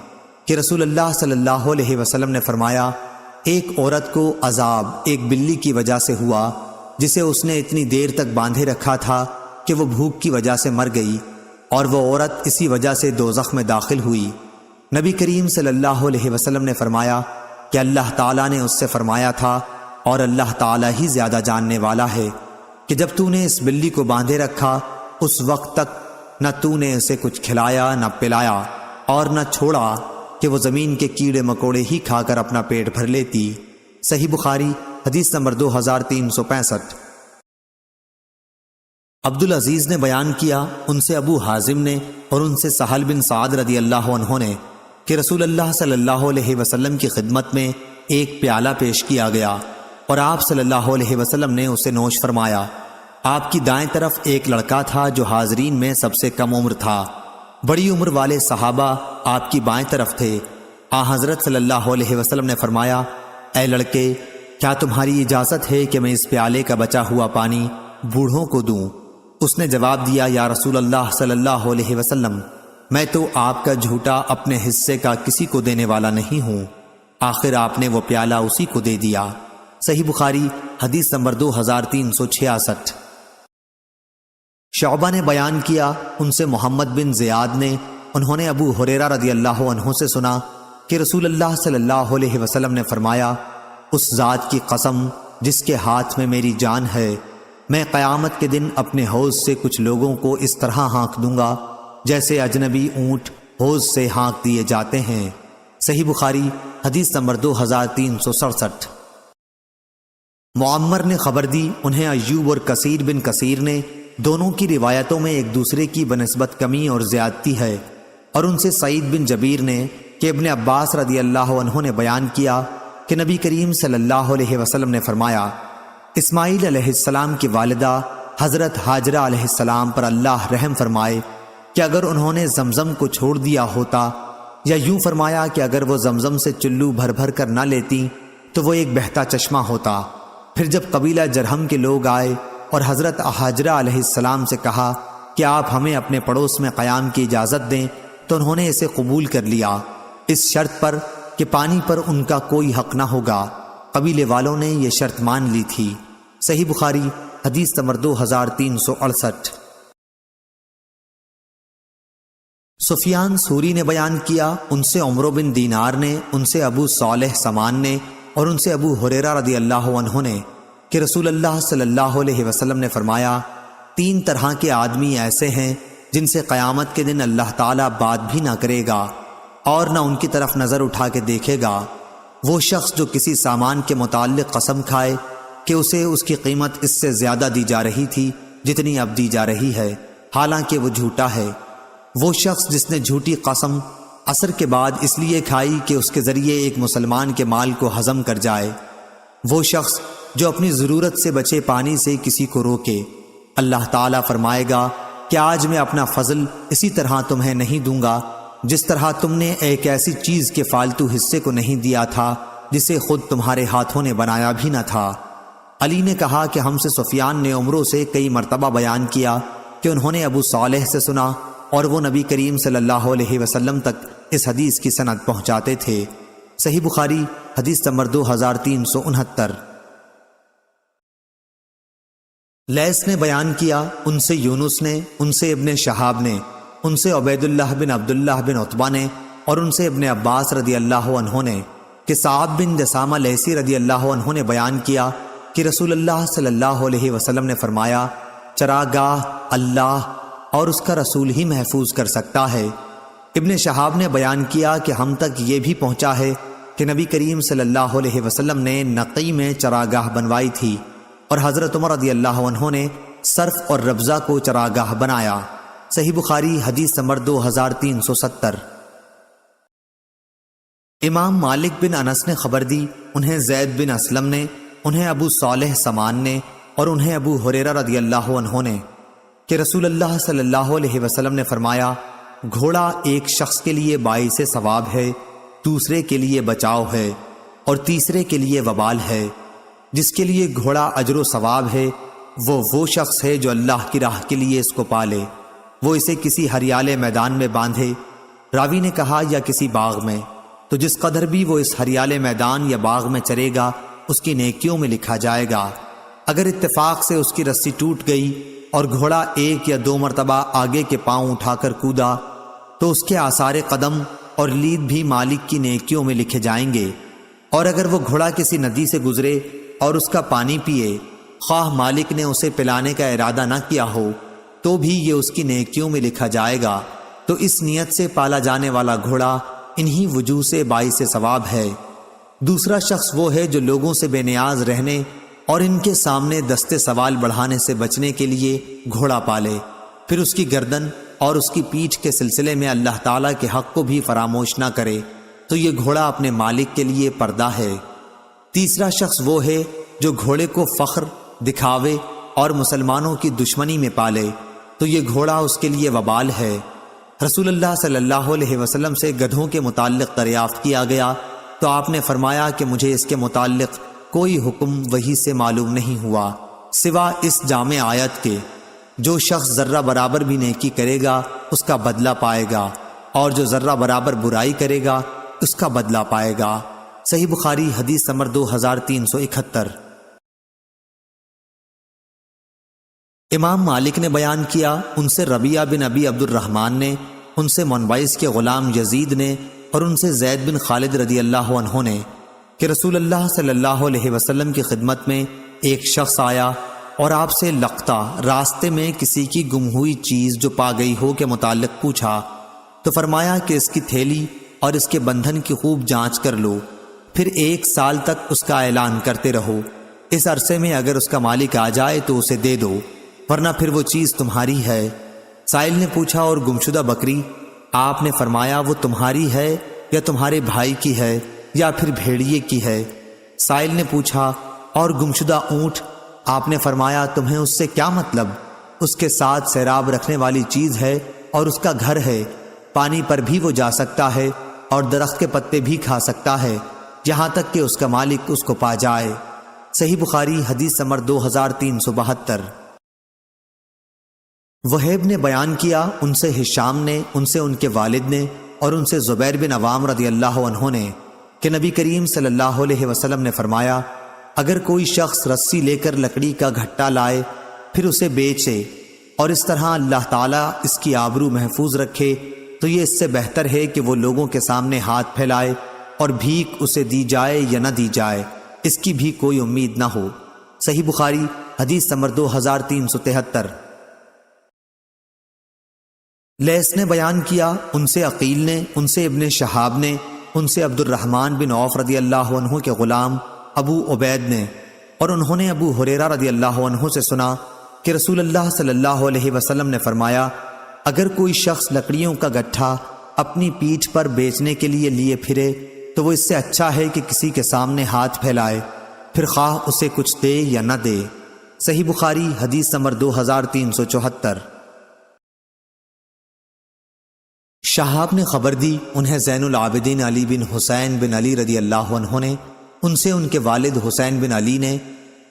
کہ رسول اللہ صلی اللہ علیہ وسلم نے فرمایا، ایک عورت کو عذاب ایک بلی کی وجہ سے ہوا جسے اس نے اتنی دیر تک باندھے رکھا تھا کہ وہ بھوک کی وجہ سے مر گئی، اور وہ عورت اسی وجہ سے دوزخ میں داخل ہوئی۔ نبی کریم صلی اللہ علیہ وسلم نے فرمایا کہ اللہ تعالیٰ نے اس سے فرمایا تھا، اور اللہ تعالیٰ ہی زیادہ جاننے والا ہے، کہ جب تو نے اس بلی کو باندھے رکھا اس وقت تک نہ تو نے اسے کچھ کھلایا نہ پلایا، اور نہ چھوڑا کہ وہ زمین کے کیڑے مکوڑے ہی کھا کر اپنا پیٹ بھر لیتی۔ صحیح بخاری حدیث نمبر 2365۔ عبدالعزیز نے بیان کیا، ان سے ابو حازم نے اور ان سے سہل بن سعد رضی اللہ عنہ نے کہ رسول اللہ صلی اللہ علیہ وسلم کی خدمت میں ایک پیالہ پیش کیا گیا اور آپ صلی اللہ علیہ وسلم نے اسے نوش فرمایا۔ آپ کی دائیں طرف ایک لڑکا تھا جو حاضرین میں سب سے کم عمر تھا۔ بڑی عمر والے صحابہ آپ کی بائیں طرف تھے۔ حضرت صلی اللہ علیہ وسلم نے فرمایا، اے لڑکے، کیا تمہاری اجازت ہے کہ میں اس پیالے کا بچا ہوا پانی بوڑھوں کو دوں؟ اس نے جواب دیا، یا رسول اللہ صلی اللہ علیہ وسلم، میں تو آپ کا جھوٹا اپنے حصے کا کسی کو دینے والا نہیں ہوں۔ آخر آپ نے وہ پیالہ اسی کو دے دیا۔ صحیح بخاری حدیث نمبر 2366۔ شعبہ نے بیان کیا، ان سے محمد بن زیاد نے، انہوں نے ابو ہریرہ رضی اللہ عنہ سے سنا کہ رسول اللہ صلی اللہ علیہ وسلم نے فرمایا، اس ذات کی قسم جس کے ہاتھ میں میری جان ہے، میں قیامت کے دن اپنے حوض سے کچھ لوگوں کو اس طرح ہانک دوں گا جیسے اجنبی اونٹ حوض سے ہانک دیے جاتے ہیں۔ صحیح بخاری حدیث نمبر 2367۔ معمر نے خبر دی، انہیں ایوب اور کثیر بن کثیر نے، دونوں کی روایتوں میں ایک دوسرے کی بنسبت کمی اور زیادتی ہے، اور ان سے سعید بن جبیر نے کہ ابن عباس رضی اللہ عنہ نے بیان کیا کہ نبی کریم صلی اللہ علیہ وسلم نے فرمایا، اسماعیل علیہ السلام کی والدہ حضرت ہاجرہ علیہ السلام پر اللہ رحم فرمائے کہ اگر انہوں نے زمزم کو چھوڑ دیا ہوتا، یا یوں فرمایا کہ اگر وہ زمزم سے چلو بھر بھر کر نہ لیتی تو وہ ایک بہتا چشمہ ہوتا۔ پھر جب قبیلہ جرہم کے لوگ آئے اور حضرت ہاجرہ علیہ السلام سے کہا کہ آپ ہمیں اپنے پڑوس میں قیام کی اجازت دیں، تو انہوں نے اسے قبول کر لیا، اس شرط پر کہ پانی پر ان کا کوئی حق نہ ہوگا۔ قبیلے والوں نے یہ شرط مان لی تھی۔ صحیح بخاری حدیث نمبر 2368۔ سفیان سوری نے بیان کیا، ان سے عمر بن دینار نے، ان سے ابو صالح سمان نے، اور ان سے ابو ہریرہ رضی اللہ عنہ نے کہ رسول اللہ صلی اللہ علیہ وسلم نے فرمایا، 3 طرح کے آدمی ایسے ہیں جن سے قیامت کے دن اللہ تعالیٰ بات بھی نہ کرے گا اور نہ ان کی طرف نظر اٹھا کے دیکھے گا۔ وہ شخص جو کسی سامان کے متعلق قسم کھائے کہ اسے اس کی قیمت اس سے زیادہ دی جا رہی تھی جتنی اب دی جا رہی ہے، حالانکہ وہ جھوٹا ہے۔ وہ شخص جس نے جھوٹی قسم عصر کے بعد اس لیے کھائی کہ اس کے ذریعے ایک مسلمان کے مال کو ہضم کر جائے۔ وہ شخص جو اپنی ضرورت سے بچے پانی سے کسی کو روکے، اللہ تعالیٰ فرمائے گا کہ آج میں اپنا فضل اسی طرح تمہیں نہیں دوں گا جس طرح تم نے ایک ایسی چیز کے فالتو حصے کو نہیں دیا تھا جسے خود تمہارے ہاتھوں نے بنایا بھی نہ تھا۔ علی نے کہا کہ ہم سے سفیان نے عمروں سے کئی مرتبہ بیان کیا کہ انہوں نے ابو صالح سے سنا اور وہ نبی کریم صلی اللہ علیہ وسلم تک اس حدیث کی سند پہنچاتے تھے۔ صحیح بخاری حدیث نمبر 2369۔ لیث نے بیان کیا، ان سے یونس نے، ان سے ابن شہاب نے، ان سے عبید اللہ بن عبداللہ بن عتبہ نے، اور ان سے ابن عباس رضی اللہ عنہ نے کہ صعب بن جسامہ لیثی رضی اللہ عنہ نے بیان کیا کہ رسول اللہ صلی اللہ علیہ وسلم نے فرمایا، چراگاہ اللہ اور اس کا رسول ہی محفوظ کر سکتا ہے۔ ابن شہاب نے بیان کیا کہ ہم تک یہ بھی پہنچا ہے کہ نبی کریم صلی اللہ علیہ وسلم نے نقی میں چراگاہ بنوائی تھی اور حضرت عمر رضی اللہ عنہ نے صرف اور ربضہ کو چراگاہ بنایا۔ صحیح بخاری حدیث نمبر 2370۔ امام مالک بن انس نے خبر دی، انہیں زید بن اسلم نے، انہیں ابو صالح سمان نے، اور انہیں ابو ہریرہ رضی اللہ عنہ نے کہ رسول اللہ صلی اللہ علیہ وسلم نے فرمایا، گھوڑا ایک شخص کے لیے باعث ثواب ہے، دوسرے کے لیے بچاؤ ہے، اور تیسرے کے لیے وبال ہے۔ جس کے لیے گھوڑا اجر و ثواب ہے وہ شخص ہے جو اللہ کی راہ کے لیے اس کو پالے، وہ اسے کسی ہریالے میدان میں باندھے۔ راوی نے کہا یا کسی باغ میں، تو جس قدر بھی وہ اس ہریالے میدان یا باغ میں چرے گا اس کی نیکیوں میں لکھا جائے گا۔ اگر اتفاق سے اس کی رسی ٹوٹ گئی اور گھوڑا 1 یا 2 مرتبہ آگے کے پاؤں اٹھا کر کودا تو اس کے آثار قدم اور لید بھی مالک کی نیکیوں میں لکھے جائیں گے۔ اور اگر وہ گھوڑا کسی ندی سے گزرے اور اس کا پانی پیے، خواہ مالک نے اسے پلانے کا ارادہ نہ کیا ہو، تو بھی یہ اس کی نیکیوں میں لکھا جائے گا۔ تو اس نیت سے پالا جانے والا گھوڑا انہی وجوہ سے باعث ثواب ہے۔ دوسرا شخص وہ ہے جو لوگوں سے بے نیاز رہنے اور ان کے سامنے دستے سوال بڑھانے سے بچنے کے لیے گھوڑا پالے، پھر اس کی گردن اور اس کی پیٹھ کے سلسلے میں اللہ تعالیٰ کے حق کو بھی فراموش نہ کرے، تو یہ گھوڑا اپنے مالک کے لیے پردہ ہے۔ تیسرا شخص وہ ہے جو گھوڑے کو فخر، دکھاوے اور مسلمانوں کی دشمنی میں پالے، تو یہ گھوڑا اس کے لیے وبال ہے۔ رسول اللہ صلی اللہ علیہ وسلم سے گدھوں کے متعلق دریافت کیا گیا تو آپ نے فرمایا کہ مجھے اس کے متعلق کوئی حکم وحی سے معلوم نہیں ہوا سوا اس جامع آیت کے، جو شخص ذرہ برابر بھی نیکی کرے گا اس کا بدلہ پائے گا، اور جو ذرہ برابر برائی کرے گا اس کا بدلہ پائے گا۔ صحیح بخاری حدیث نمبر 2371۔ امام مالک نے بیان کیا، ان سے ربیعہ بن ابی عبد الرحمن نے، ان سے منبعث کے غلام یزید نے، اور ان سے زید بن خالد رضی اللہ عنہ نے کہ رسول اللہ صلی اللہ علیہ وسلم کی خدمت میں ایک شخص آیا اور آپ سے لقطہ راستے میں کسی کی گم ہوئی چیز جو پا گئی ہو کے متعلق پوچھا، تو فرمایا کہ اس کی تھیلی اور اس کے بندھن کی خوب جانچ کر لو، پھر 1 سال تک اس کا اعلان کرتے رہو۔ اس عرصے میں اگر اس کا مالک آ جائے تو اسے دے دو، ورنہ پھر وہ چیز تمہاری ہے۔ سائل نے پوچھا، اور گمشدہ بکری؟ آپ نے فرمایا وہ تمہاری ہے یا تمہارے بھائی کی ہے یا پھر بھیڑیے کی ہے؟ سائل نے پوچھا، اور گمشدہ اونٹ؟ آپ نے فرمایا تمہیں اس سے کیا مطلب؟ اس کے ساتھ سیراب رکھنے والی چیز ہے اور اس کا گھر ہے، پانی پر بھی وہ جا سکتا ہے اور درخت کے پتے بھی کھا سکتا ہے یہاں تک کہ اس کا مالک اس کو پا جائے۔ صحیح بخاری حدیث نمبر 2372۔ وہیب نے بیان کیا، ان سے ہشام نے، ان سے ان کے والد نے، اور ان سے زبیر بن عوام رضی اللہ عنہ نے کہ نبی کریم صلی اللہ علیہ وسلم نے فرمایا، اگر کوئی شخص رسی لے کر لکڑی کا گھٹا لائے پھر اسے بیچے اور اس طرح اللہ تعالیٰ اس کی آبرو محفوظ رکھے تو یہ اس سے بہتر ہے کہ وہ لوگوں کے سامنے ہاتھ پھیلائے اور بھیک اسے دی جائے یا نہ دی جائے، اس کی بھی کوئی امید نہ ہو۔ صحیح بخاری حدیث نمبر 2373۔ لیث نے بیان کیا، ان سے عقیل نے، ان سے ابن شہاب نے، ان سے عبد الرحمن بن عوف رضی اللہ عنہ کے غلام ابو عبید نے، اور انہوں نے ابو ہریرہ رضی اللہ عنہ سے سنا کہ رسول اللہ صلی اللہ علیہ وسلم نے فرمایا، اگر کوئی شخص لکڑیوں کا گٹھا اپنی پیٹھ پر بیچنے کے لیے پھرے تو وہ اس سے اچھا ہے کہ کسی کے سامنے ہاتھ پھیلائے، پھر خواہ اسے کچھ دے یا نہ دے۔ صحیح بخاری حدیث نمبر 2374۔ شہاب نے خبر دی، انہیں زین العابدین علی بن حسین بن علی رضی اللہ عنہ نے، ان سے ان کے والد حسین بن علی نے،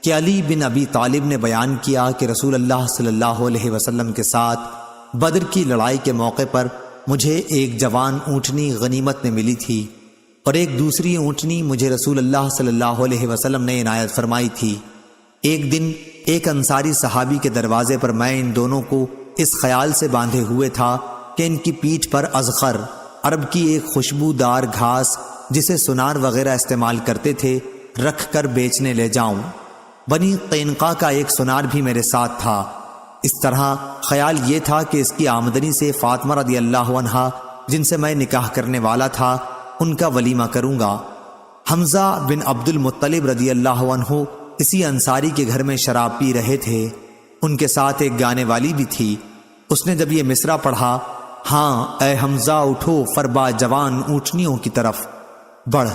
کہ علی بن ابی طالب نے بیان کیا کہ رسول اللہ صلی اللہ علیہ وسلم کے ساتھ بدر کی لڑائی کے موقع پر مجھے ایک جوان اونٹنی غنیمت میں ملی تھی، اور ایک دوسری اونٹنی مجھے رسول اللہ صلی اللہ علیہ وسلم نے عنایت فرمائی تھی۔ ایک دن ایک انصاری صحابی کے دروازے پر میں ان دونوں کو اس خیال سے باندھے ہوئے تھا کہ ان کی پیٹھ پر ازخر، عرب کی ایک خوشبودار گھاس جسے سنار وغیرہ استعمال کرتے تھے، رکھ کر بیچنے لے جاؤں۔ بنی قینقاع کا ایک سنار بھی میرے ساتھ تھا۔ اس طرح خیال یہ تھا کہ اس کی آمدنی سے فاطمہ رضی اللہ عنہا جن سے میں نکاح کرنے والا تھا ان کا ولیمہ کروں گا۔ حمزہ بن عبد المطلب رضی اللہ عنہ اسی انصاری کے گھر میں شراب پی رہے تھے، ان کے ساتھ ایک گانے والی بھی تھی۔ اس نے جب یہ مصرع پڑھا، ہاں اے حمزہ اٹھو فربا جوان اونٹنیوں کی طرف بڑھ،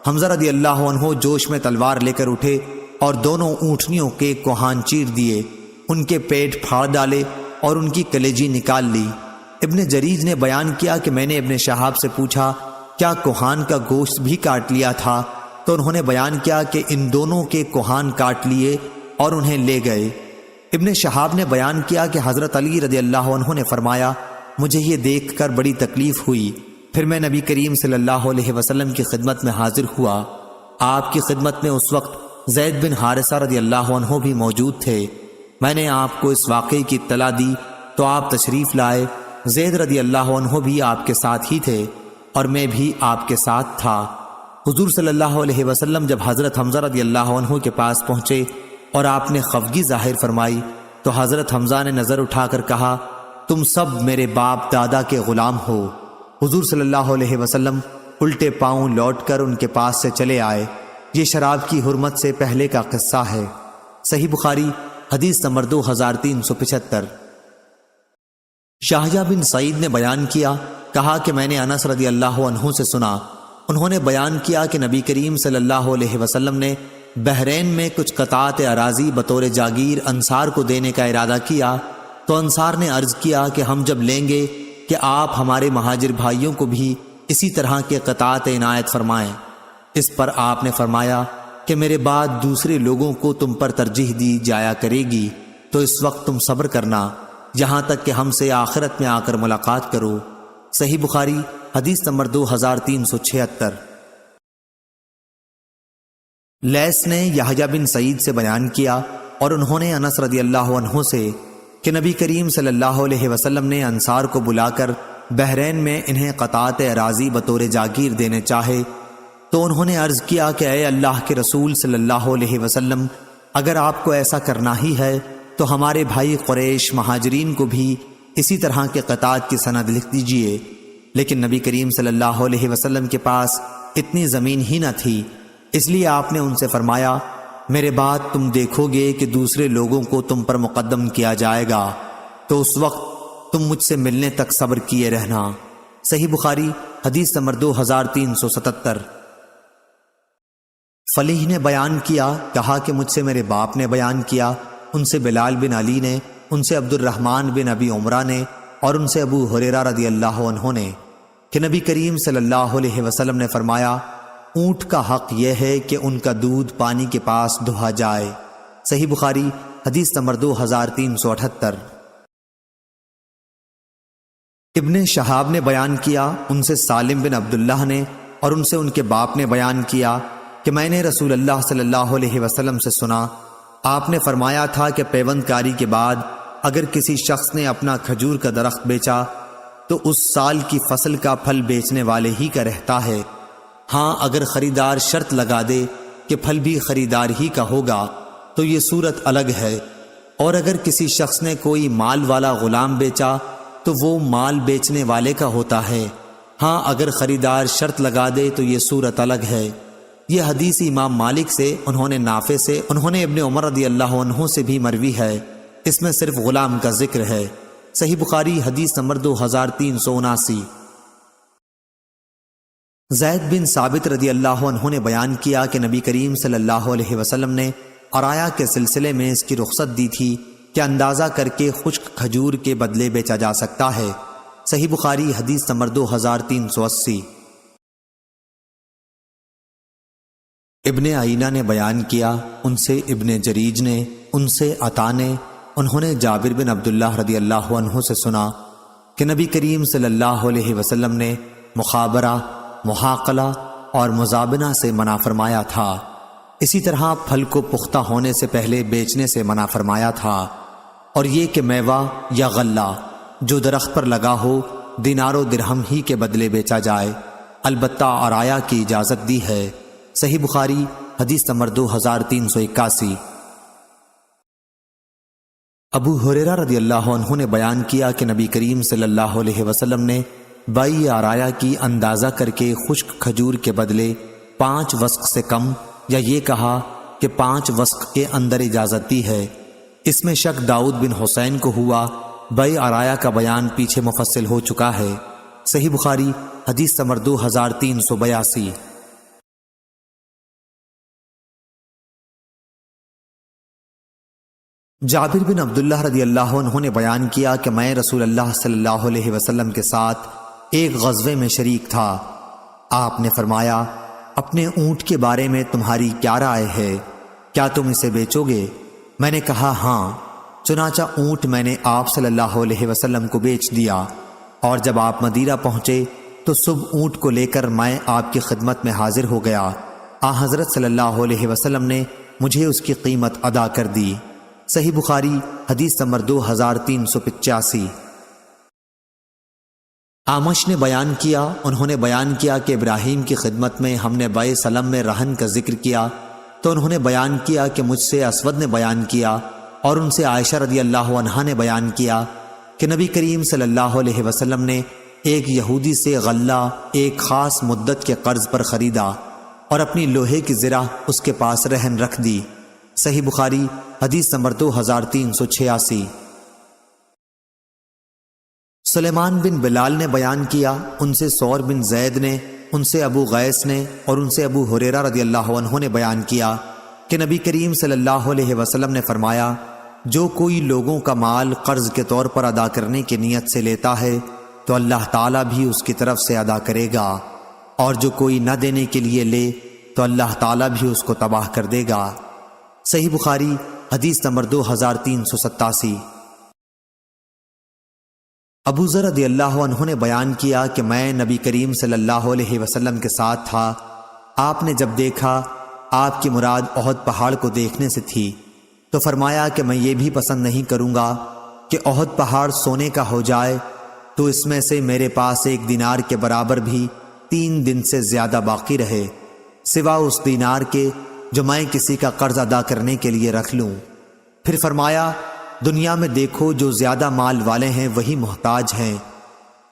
حمزہ رضی اللہ عنہ جوش میں تلوار لے کر اٹھے اور دونوں اونٹنیوں کے کوہان چیر دیے، ان کے پیٹ پھاڑ ڈالے اور ان کی کلیجی نکال لی۔ ابن جریج نے بیان کیا کہ میں نے ابن شہاب سے پوچھا کیا کوہان کا گوشت بھی کاٹ لیا تھا؟ تو انہوں نے بیان کیا کہ ان دونوں کے کوہان کاٹ لیے اور انہیں لے گئے۔ ابن شہاب نے بیان کیا کہ حضرت علی رضی اللہ عنہ نے فرمایا، مجھے یہ دیکھ کر بڑی تکلیف ہوئی، پھر میں نبی کریم صلی اللہ علیہ وسلم کی خدمت میں حاضر ہوا۔ آپ کی خدمت میں اس وقت زید بن حارثہ رضی اللہ عنہ بھی موجود تھے۔ میں نے آپ کو اس واقعے کی اطلاع دی تو آپ تشریف لائے۔ زید رضی اللہ عنہ بھی آپ کے ساتھ ہی تھے اور میں بھی آپ کے ساتھ تھا۔ حضور صلی اللہ علیہ وسلم جب حضرت حمزہ رضی اللہ عنہ کے پاس پہنچے اور آپ نے خفگی ظاہر فرمائی تو حضرت حمزہ نے نظر اٹھا کر کہا، تم سب میرے باپ دادا کے غلام ہو۔ حضور صلی اللہ علیہ وسلم الٹے پاؤں لوٹ کر ان کے پاس سے چلے آئے۔ یہ شراب کی حرمت سے پہلے کا قصہ ہے۔ صحیح بخاری حدیث نمبر 2375۔ شاہجہ بن سعید نے بیان کیا، کہا کہ میں نے انس رضی اللہ عنہ سے سنا، انہوں نے بیان کیا کہ نبی کریم صلی اللہ علیہ وسلم نے بحرین میں کچھ قطعات اراضی بطور جاگیر انصار کو دینے کا ارادہ کیا تو انصار نے عرض کیا کہ ہم جب لیں گے کہ آپ ہمارے مہاجر بھائیوں کو بھی اسی طرح کے قطعات عنایت فرمائیں۔ اس پر آپ نے فرمایا کہ میرے بعد دوسرے لوگوں کو تم پر ترجیح دی جایا کرے گی، تو اس وقت تم صبر کرنا یہاں تک کہ ہم سے آخرت میں آ کر ملاقات کرو۔ صحیح بخاری حدیث نمبر 2376۔ لیث نے یحییٰ بن سعید سے بیان کیا اور انہوں نے انس رضی اللہ عنہ سے کہ نبی کریم صلی اللہ علیہ وسلم نے انصار کو بلا کر بحرین میں انہیں قطعات اراضی بطور جاگیر دینے چاہے تو انہوں نے عرض کیا کہ اے اللہ کے رسول صلی اللہ علیہ وسلم، اگر آپ کو ایسا کرنا ہی ہے تو ہمارے بھائی قریش مہاجرین کو بھی اسی طرح کے قطعات کی سند لکھ دیجئے۔ لیکن نبی کریم صلی اللہ علیہ وسلم کے پاس اتنی زمین ہی نہ تھی، اس لیے آپ نے ان سے فرمایا، میرے بعد تم دیکھو گے کہ دوسرے لوگوں کو تم پر مقدم کیا جائے گا، تو اس وقت تم مجھ سے ملنے تک صبر کیے رہنا۔ صحیح بخاری حدیث نمبر 2377۔ فلیح نے بیان کیا، کہا کہ مجھ سے میرے باپ نے بیان کیا، ان سے بلال بن علی نے، ان سے عبد الرحمن بن ابی عمرہ نے اور ان سے ابو ہریرہ رضی اللہ عنہ نے کہ نبی کریم صلی اللہ علیہ وسلم نے فرمایا، اونٹ کا حق یہ ہے کہ ان کا دودھ پانی کے پاس دھویا جائے۔ صحیح بخاری حدیث نمبر 2378۔ ابن شہاب نے بیان کیا، ان سے سالم بن عبداللہ نے اور ان سے ان کے باپ نے بیان کیا کہ میں نے رسول اللہ صلی اللہ علیہ وسلم سے سنا، آپ نے فرمایا تھا کہ پیوند کاری کے بعد اگر کسی شخص نے اپنا کھجور کا درخت بیچا تو اس سال کی فصل کا پھل بیچنے والے ہی کا رہتا ہے۔ ہاں اگر خریدار شرط لگا دے کہ پھل بھی خریدار ہی کا ہوگا تو یہ صورت الگ ہے، اور اگر کسی شخص نے کوئی مال والا غلام بیچا تو وہ مال بیچنے والے کا ہوتا ہے۔ ہاں اگر خریدار شرط لگا دے تو یہ صورت الگ ہے۔ یہ حدیث امام مالک سے، انہوں نے نافع سے، انہوں نے ابن عمر رضی اللہ عنہ سے بھی مروی ہے۔ اس میں صرف غلام کا ذکر ہے۔ صحیح بخاری حدیث نمبر 2379۔ زید بن ثابت رضی اللہ عنہ نے بیان کیا کہ نبی کریم صلی اللہ علیہ وسلم نے عرایا کے سلسلے میں اس کی رخصت دی تھی کہ اندازہ کر کے خشک کھجور کے بدلے بیچا جا سکتا ہے۔ صحیح بخاری حدیث نمبر 2380۔ ابن عینہ نے بیان کیا، ان سے ابن جریج نے، ان سے عطا نے، انہوں نے جابر بن عبداللہ رضی اللہ عنہ سے سنا کہ نبی کریم صلی اللہ علیہ وسلم نے مخابرہ، محاقلہ اور مزابنہ سے منع فرمایا تھا۔ اسی طرح پھل کو پختہ ہونے سے پہلے بیچنے سے منع فرمایا تھا، اور یہ کہ میوہ یا غلہ جو درخت پر لگا ہو دینار و درہم ہی کے بدلے بیچا جائے، البتہ عرایا کی اجازت دی ہے۔ صحیح بخاری حدیث نمبر 2381۔ ابو ہریرہ رضی اللہ عنہ نے بیان کیا کہ نبی کریم صلی اللہ علیہ وسلم نے بائی عرایا کی اندازہ کر کے خشک کھجور کے بدلے 5 وسق سے کم یا یہ کہا کہ 5 وسق کے اندر اجازت دی ہے۔ اس میں شک داؤد بن حسین کو ہوا، بائی عرایا کا بیان پیچھے مفصل ہو چکا ہے۔ صحیح بخاری حدیث نمبر 2382۔ جابر بن عبداللہ رضی اللہ عنہ نے بیان کیا کہ میں رسول اللہ صلی اللہ علیہ وسلم کے ساتھ ایک غزوے میں شریک تھا۔ آپ نے فرمایا، اپنے اونٹ کے بارے میں تمہاری کیا رائے ہے؟ کیا تم اسے بیچو گے؟ میں نے کہا ہاں۔ چنانچہ اونٹ میں نے آپ صلی اللہ علیہ وسلم کو بیچ دیا، اور جب آپ مدینہ پہنچے تو صبح اونٹ کو لے کر میں آپ کی خدمت میں حاضر ہو گیا۔ حضرت صلی اللہ علیہ وسلم نے مجھے اس کی قیمت ادا کر دی۔ صحیح بخاری حدیث نمبر 2385۔ آمش نے بیان کیا، انہوں نے بیان کیا کہ ابراہیم کی خدمت میں ہم نے بائے سلم میں رہن کا ذکر کیا تو انہوں نے بیان کیا کہ مجھ سے اسود نے بیان کیا، اور ان سے عائشہ رضی اللہ عنہا نے بیان کیا کہ نبی کریم صلی اللہ علیہ وسلم نے ایک یہودی سے غلہ ایک خاص مدت کے قرض پر خریدا اور اپنی لوہے کی زرہ اس کے پاس رہن رکھ دی۔ صحیح بخاری حدیث نمبر 2386۔ سلیمان بن بلال نے بیان کیا، ان سے سور بن زید نے، ان سے ابو غیث نے، اور ان سے ابو ہریرہ رضی اللہ عنہ نے بیان کیا کہ نبی کریم صلی اللہ علیہ وسلم نے فرمایا، جو کوئی لوگوں کا مال قرض کے طور پر ادا کرنے کی نیت سے لیتا ہے تو اللہ تعالیٰ بھی اس کی طرف سے ادا کرے گا، اور جو کوئی نہ دینے کے لیے لے تو اللہ تعالیٰ بھی اس کو تباہ کر دے گا۔ صحیح بخاری حدیث نمبر 2387۔ ابو ذر رضی اللہ عنہ نے بیان کیا کہ میں نبی کریم صلی اللہ علیہ وسلم کے ساتھ تھا۔ آپ نے جب دیکھا آپ کی مراد احد پہاڑ کو دیکھنے سے تھی تو فرمایا کہ میں یہ بھی پسند نہیں کروں گا کہ احد پہاڑ سونے کا ہو جائے تو اس میں سے میرے پاس 1 دینار کے برابر بھی 3 دن سے زیادہ باقی رہے، سوا اس دینار کے جو میں کسی کا قرض ادا کرنے کے لیے رکھ لوں۔ پھر فرمایا، دنیا میں دیکھو جو زیادہ مال والے ہیں وہی محتاج ہیں،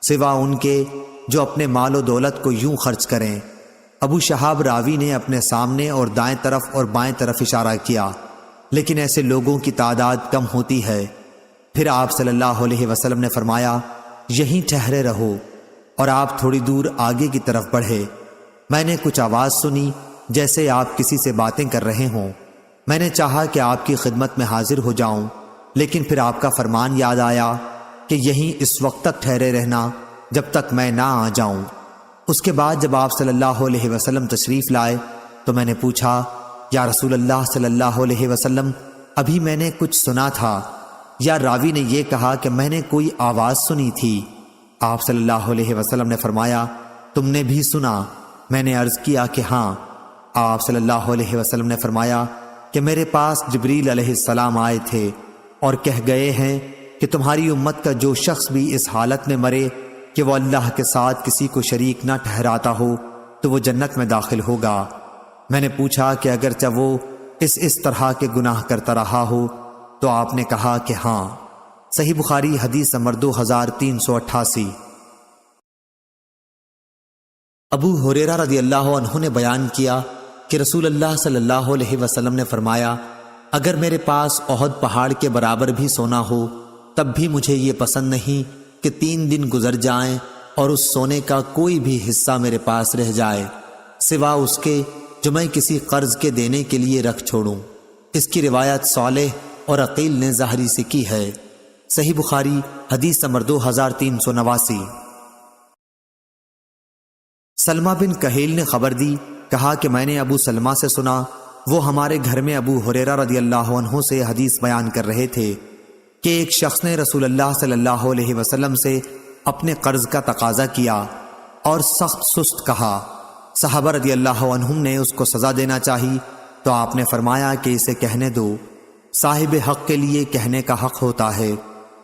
سوا ان کے جو اپنے مال و دولت کو یوں خرچ کریں۔ ابو شہاب راوی نے اپنے سامنے اور دائیں طرف اور بائیں طرف اشارہ کیا، لیکن ایسے لوگوں کی تعداد کم ہوتی ہے۔ پھر آپ صلی اللہ علیہ وسلم نے فرمایا، یہیں ٹھہرے رہو، اور آپ تھوڑی دور آگے کی طرف بڑھے۔ میں نے کچھ آواز سنی جیسے آپ کسی سے باتیں کر رہے ہوں۔ میں نے چاہا کہ آپ کی خدمت میں حاضر ہو جاؤں، لیکن پھر آپ کا فرمان یاد آیا کہ یہیں اس وقت تک ٹھہرے رہنا جب تک میں نہ آ جاؤں۔ اس کے بعد جب آپ صلی اللہ علیہ وسلم تشریف لائے تو میں نے پوچھا، یا رسول اللہ صلی اللہ علیہ وسلم، ابھی میں نے کچھ سنا تھا؟ یا راوی نے یہ کہا کہ میں نے کوئی آواز سنی تھی؟ آپ صلی اللہ علیہ وسلم نے فرمایا، تم نے بھی سنا؟ میں نے عرض کیا کہ ہاں۔ آپ صلی اللہ علیہ وسلم نے فرمایا کہ میرے پاس جبریل علیہ السلام آئے تھے اور کہہ گئے ہیں کہ تمہاری امت کا جو شخص بھی اس حالت میں مرے کہ وہ اللہ کے ساتھ کسی کو شریک نہ ٹھہراتا ہو تو وہ جنت میں داخل ہوگا۔ میں نے پوچھا کہ اگرچہ وہ اس طرح کے گناہ کرتا رہا ہو تو آپ نے کہا کہ ہاں۔ صحیح بخاری حدیث نمبر 2388۔ ابو ہریرہ رضی اللہ عنہ نے بیان کیا کہ رسول اللہ صلی اللہ علیہ وسلم نے فرمایا، اگر میرے پاس احد پہاڑ کے برابر بھی سونا ہو تب بھی مجھے یہ پسند نہیں کہ 3 دن گزر جائیں اور اس سونے کا کوئی بھی حصہ میرے پاس رہ جائے سوا اس کے جو میں کسی قرض کے دینے کے لیے رکھ چھوڑوں۔ اس کی روایت صالح اور عقیل نے ظاہری سے کی ہے۔ صحیح بخاری حدیث نمبر 2389۔ سلمہ بن کہیل نے خبر دی، کہا کہ میں نے ابو سلمہ سے سنا، وہ ہمارے گھر میں ابو ہریرہ رضی اللہ عنہ سے حدیث بیان کر رہے تھے کہ ایک شخص نے رسول اللہ صلی اللہ علیہ وسلم سے اپنے قرض کا تقاضا کیا اور سخت سست کہا۔ صحابہ رضی اللہ عنہم نے اس کو سزا دینا چاہی تو آپ نے فرمایا کہ اسے کہنے دو، صاحب حق کے لیے کہنے کا حق ہوتا ہے،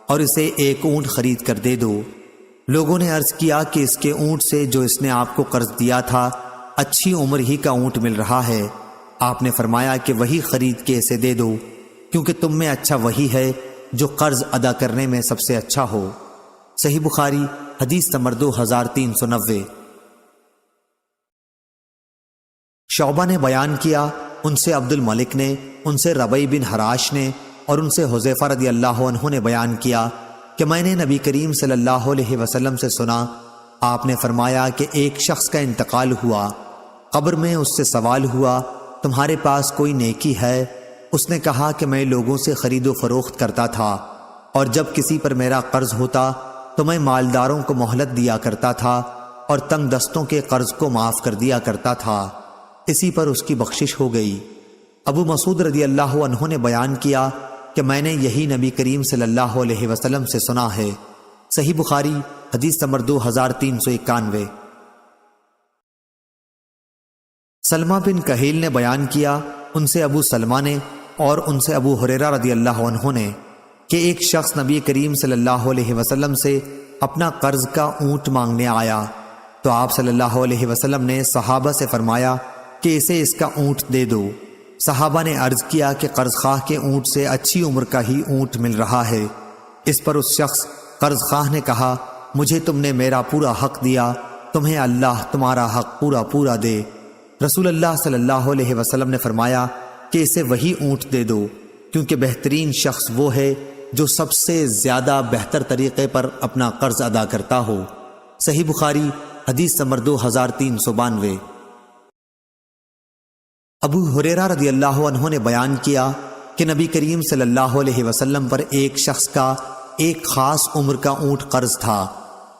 اور اسے ایک اونٹ خرید کر دے دو۔ لوگوں نے عرض کیا کہ اس کے اونٹ سے جو اس نے آپ کو قرض دیا تھا اچھی عمر ہی کا اونٹ مل رہا ہے۔ آپ نے فرمایا کہ وہی خرید کے اسے دے دو، کیونکہ تم میں اچھا وہی ہے جو قرض ادا کرنے میں سب سے اچھا ہو۔ صحیح بخاری حدیث نمبر 2390۔ شعبہ نے بیان کیا، ان سے عبد الملک نے، ان سے ربیع بن حراش نے اور ان سے حذیفہ رضی اللہ عنہ نے بیان کیا کہ میں نے نبی کریم صلی اللہ علیہ وسلم سے سنا، آپ نے فرمایا کہ ایک شخص کا انتقال ہوا، قبر میں اس سے سوال ہوا تمہارے پاس کوئی نیکی ہے؟ اس نے کہا کہ میں لوگوں سے خرید و فروخت کرتا تھا، اور جب کسی پر میرا قرض ہوتا تو میں مالداروں کو مہلت دیا کرتا تھا اور تنگ دستوں کے قرض کو معاف کر دیا کرتا تھا، اسی پر اس کی بخشش ہو گئی۔ ابو مسعود رضی اللہ عنہ نے بیان کیا کہ میں نے یہی نبی کریم صلی اللہ علیہ وسلم سے سنا ہے۔ صحیح بخاری حدیث نمبر 2391۔ سلمہ بن کہیل نے بیان کیا، ان سے ابو سلمہ نے اور ان سے ابو ہریرہ رضی اللہ عنہ نے کہ ایک شخص نبی کریم صلی اللہ علیہ وسلم سے اپنا قرض کا اونٹ مانگنے آیا تو آپ صلی اللہ علیہ وسلم نے صحابہ سے فرمایا کہ اسے اس کا اونٹ دے دو۔ صحابہ نے عرض کیا کہ قرض خواہ کے اونٹ سے اچھی عمر کا ہی اونٹ مل رہا ہے۔ اس پر اس شخص قرض خواہ نے کہا، مجھے تم نے میرا پورا حق دیا، تمہیں اللہ تمہارا حق پورا دے۔ رسول اللہ صلی اللہ علیہ وسلم نے فرمایا کہ اسے وہی اونٹ دے دو، کیونکہ بہترین شخص وہ ہے جو سب سے زیادہ بہتر طریقے پر اپنا قرض ادا کرتا ہو۔ صحیح بخاری حدیث نمبر 2392۔ ابو ہریرہ رضی اللہ عنہ نے بیان کیا کہ نبی کریم صلی اللہ علیہ وسلم پر ایک شخص کا ایک خاص عمر کا اونٹ قرض تھا۔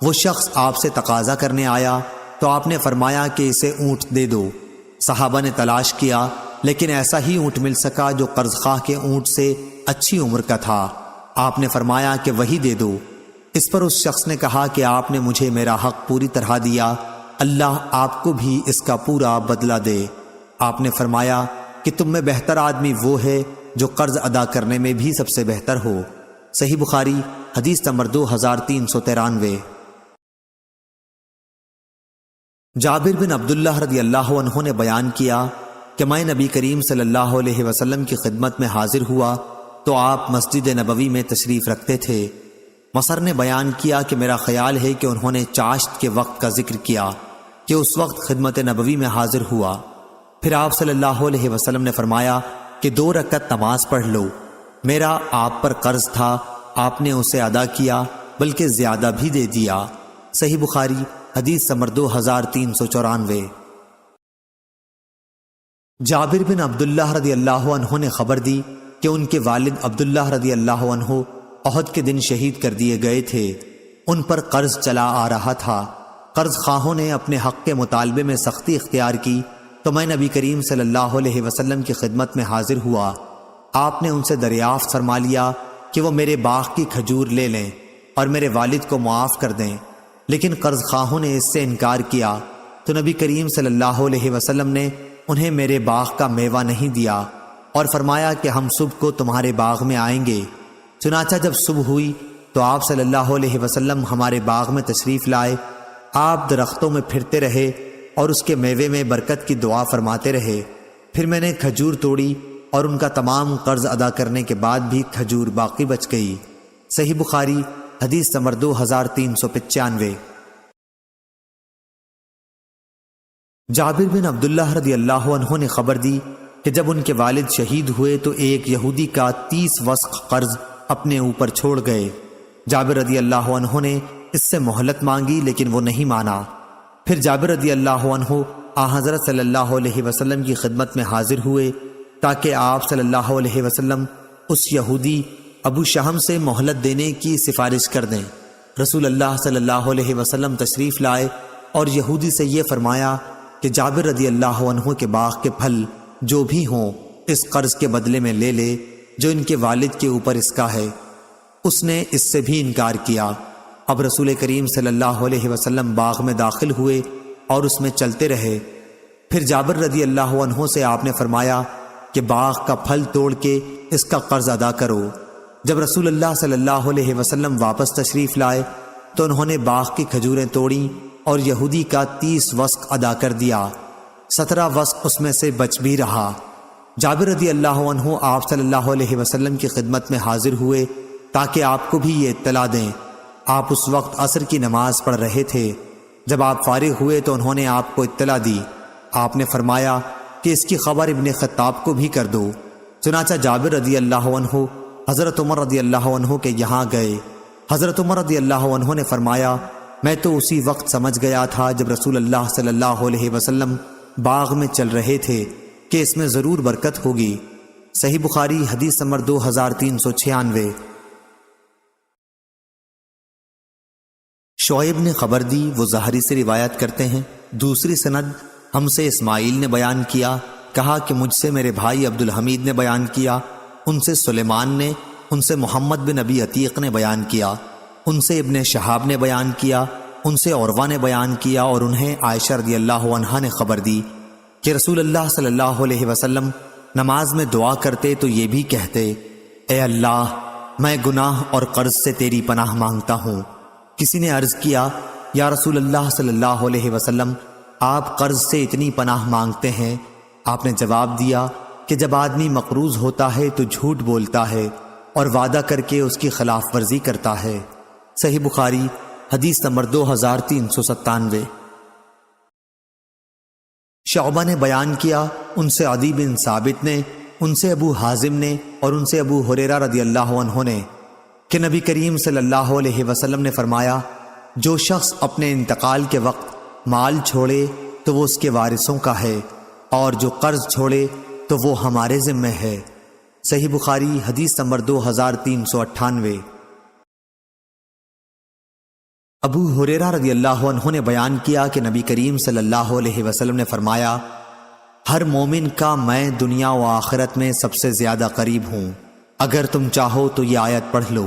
وہ شخص آپ سے تقاضا کرنے آیا تو آپ نے فرمایا کہ اسے اونٹ دے دو۔ صحابہ نے تلاش کیا لیکن ایسا ہی اونٹ مل سکا جو قرض خواہ کے اونٹ سے اچھی عمر کا تھا۔ آپ نے فرمایا کہ وہی دے دو۔ اس پر اس شخص نے کہا کہ آپ نے مجھے میرا حق پوری طرح دیا، اللہ آپ کو بھی اس کا پورا بدلہ دے۔ آپ نے فرمایا کہ تم میں بہتر آدمی وہ ہے جو قرض ادا کرنے میں بھی سب سے بہتر ہو۔ صحیح بخاری حدیث نمبر 2393۔ جابر بن عبداللہ رضی اللہ عنہ نے بیان کیا کہ میں نبی کریم صلی اللہ علیہ وسلم کی خدمت میں حاضر ہوا تو آپ مسجد نبوی میں تشریف رکھتے تھے۔ مصر نے بیان کیا کہ میرا خیال ہے کہ انہوں نے چاشت کے وقت کا ذکر کیا کہ اس وقت خدمت نبوی میں حاضر ہوا۔ پھر آپ صلی اللہ علیہ وسلم نے فرمایا کہ 2 رکعت نماز پڑھ لو، میرا آپ پر قرض تھا، آپ نے اسے ادا کیا بلکہ زیادہ بھی دے دیا۔ صحیح بخاری حدیث نمبر 2394۔ جابر بن عبداللہ رضی اللہ عنہ نے خبر دی کہ ان کے والد عبداللہ رضی اللہ عنہ احد کے دن شہید کر دیے گئے تھے۔ ان پر قرض چلا آ رہا تھا۔ قرض خواہوں نے اپنے حق کے مطالبے میں سختی اختیار کی تو میں نبی کریم صلی اللہ علیہ وسلم کی خدمت میں حاضر ہوا۔ آپ نے ان سے دریافت فرما لیا کہ وہ میرے باغ کی کھجور لے لیں اور میرے والد کو معاف کر دیں، لیکن قرض خواہوں نے اس سے انکار کیا تو نبی کریم صلی اللہ علیہ وسلم نے انہیں میرے باغ کا میوہ نہیں دیا اور فرمایا کہ ہم صبح کو تمہارے باغ میں آئیں گے۔ چنانچہ جب صبح ہوئی تو آپ صلی اللہ علیہ وسلم ہمارے باغ میں تشریف لائے۔ آپ درختوں میں پھرتے رہے اور اس کے میوے میں برکت کی دعا فرماتے رہے۔ پھر میں نے کھجور توڑی اور ان کا تمام قرض ادا کرنے کے بعد بھی کھجور باقی بچ گئی۔ صحیح بخاری حدیث نمبر 2395۔ جابر بن عبداللہ رضی اللہ عنہ نے خبر دی کہ جب ان کے والد شہید ہوئے تو ایک یہودی کا 30 وسق قرض اپنے اوپر چھوڑ گئے۔ جابر رضی اللہ عنہ نے اس سے مہلت مانگی لیکن وہ نہیں مانا۔ پھر جابر رضی اللہ عنہ حضرت صلی اللہ علیہ وسلم کی خدمت میں حاضر ہوئے تاکہ آپ صلی اللہ علیہ وسلم اس یہودی ابو شہم سے مہلت دینے کی سفارش کر دیں۔ رسول اللہ صلی اللہ علیہ وسلم تشریف لائے اور یہودی سے یہ فرمایا کہ جابر رضی اللہ عنہ کے باغ کے پھل جو بھی ہوں اس قرض کے بدلے میں لے لے جو ان کے والد کے اوپر اس کا ہے۔ اس نے اس سے بھی انکار کیا۔ اب رسول کریم صلی اللہ علیہ وسلم باغ میں داخل ہوئے اور اس میں چلتے رہے۔ پھر جابر رضی اللہ عنہ سے آپ نے فرمایا کہ باغ کا پھل توڑ کے اس کا قرض ادا کرو۔ جب رسول اللہ صلی اللہ علیہ وسلم واپس تشریف لائے تو انہوں نے باغ کی کھجوریں توڑیں اور یہودی کا 30 وسق ادا کر دیا۔ 17 وسق اس میں سے بچ بھی رہا۔ جابر رضی اللہ عنہ آپ صلی اللہ علیہ وسلم کی خدمت میں حاضر ہوئے تاکہ آپ کو بھی یہ اطلاع دیں۔ آپ اس وقت عصر کی نماز پڑھ رہے تھے۔ جب آپ فارغ ہوئے تو انہوں نے آپ کو اطلاع دی۔ آپ نے فرمایا کہ اس کی خبر ابن خطاب کو بھی کر دو۔ چنانچہ جابر رضی اللہ عنہ حضرت عمر رضی اللہ عنہ کے یہاں گئے۔ حضرت عمر رضی اللہ عنہ نے فرمایا میں تو اسی وقت سمجھ گیا تھا جب رسول اللہ صلی اللہ علیہ وسلم باغ میں چل رہے تھے کہ اس میں ضرور برکت ہوگی۔ صحیح بخاری حدیث نمبر 2396۔ شعیب نے خبر دی، وہ زہری سے روایت کرتے ہیں۔ دوسری سند ہم سے اسماعیل نے بیان کیا، کہا کہ مجھ سے میرے بھائی عبد الحمید نے بیان کیا، ان سے سلیمان نے، ان سے محمد بن ابی عتیق نے بیان کیا، ان سے ابن شہاب نے بیان کیا، ان سے عروہ نے بیان کیا اور انہیں عائشہ رضی اللہ عنہا نے خبر دی کہ رسول اللہ صلی اللہ علیہ وسلم نماز میں دعا کرتے تو یہ بھی کہتے، اے اللہ میں گناہ اور قرض سے تیری پناہ مانگتا ہوں۔ کسی نے عرض کیا یا رسول اللہ صلی اللہ علیہ وسلم آپ قرض سے اتنی پناہ مانگتے ہیں؟ آپ نے جواب دیا کہ جب آدمی مقروض ہوتا ہے تو جھوٹ بولتا ہے اور وعدہ کر کے اس کی خلاف ورزی کرتا ہے۔ صحیح بخاری حدیث نمبر 2397۔ شعبہ نے بیان کیا، ان سے عدی بن ثابت نے، ان سے ابو حازم نے اور ان سے ابو ہریرہ رضی اللہ عنہ نے کہ نبی کریم صلی اللہ علیہ وسلم نے فرمایا جو شخص اپنے انتقال کے وقت مال چھوڑے تو وہ اس کے وارثوں کا ہے اور جو قرض چھوڑے تو وہ ہمارے ذمہ ہے۔ صحیح بخاری حدیث نمبر 2398۔ ابو ہریرہ رضی اللہ عنہ نے بیان کیا کہ نبی کریم صلی اللہ علیہ وسلم نے فرمایا ہر مومن کا میں دنیا و آخرت میں سب سے زیادہ قریب ہوں، اگر تم چاہو تو یہ آیت پڑھ لو۔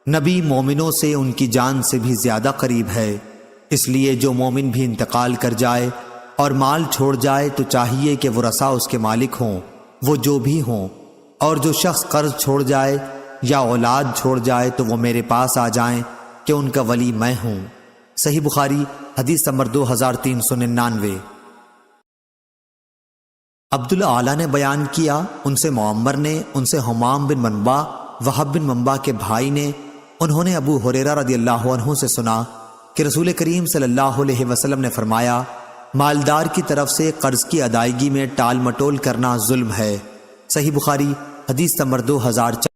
نبی مومنوں سے ان کی جان سے بھی زیادہ قریب ہے، اس لیے جو مومن بھی انتقال کر جائے اور مال چھوڑ جائے تو چاہیے کہ ورثاء اس کے مالک ہوں، وہ جو بھی ہوں، اور جو شخص قرض چھوڑ جائے یا اولاد چھوڑ جائے تو وہ میرے پاس آ جائیں کہ ان کا ولی میں ہوں۔ صحیح بخاری حدیث نمبر 2399۔ عبدالعالی نے بیان کیا، ان سے معمر نے، ان سے حمام بن منبع، وہب بن منبع کے بھائی نے، انہوں نے ابو ہریرہ رضی اللہ عنہ سے سنا کہ رسول کریم صلی اللہ علیہ وسلم نے فرمایا مالدار کی طرف سے قرض کی ادائیگی میں ٹال مٹول کرنا ظلم ہے۔ صحیح بخاری حدیث نمبر 2004۔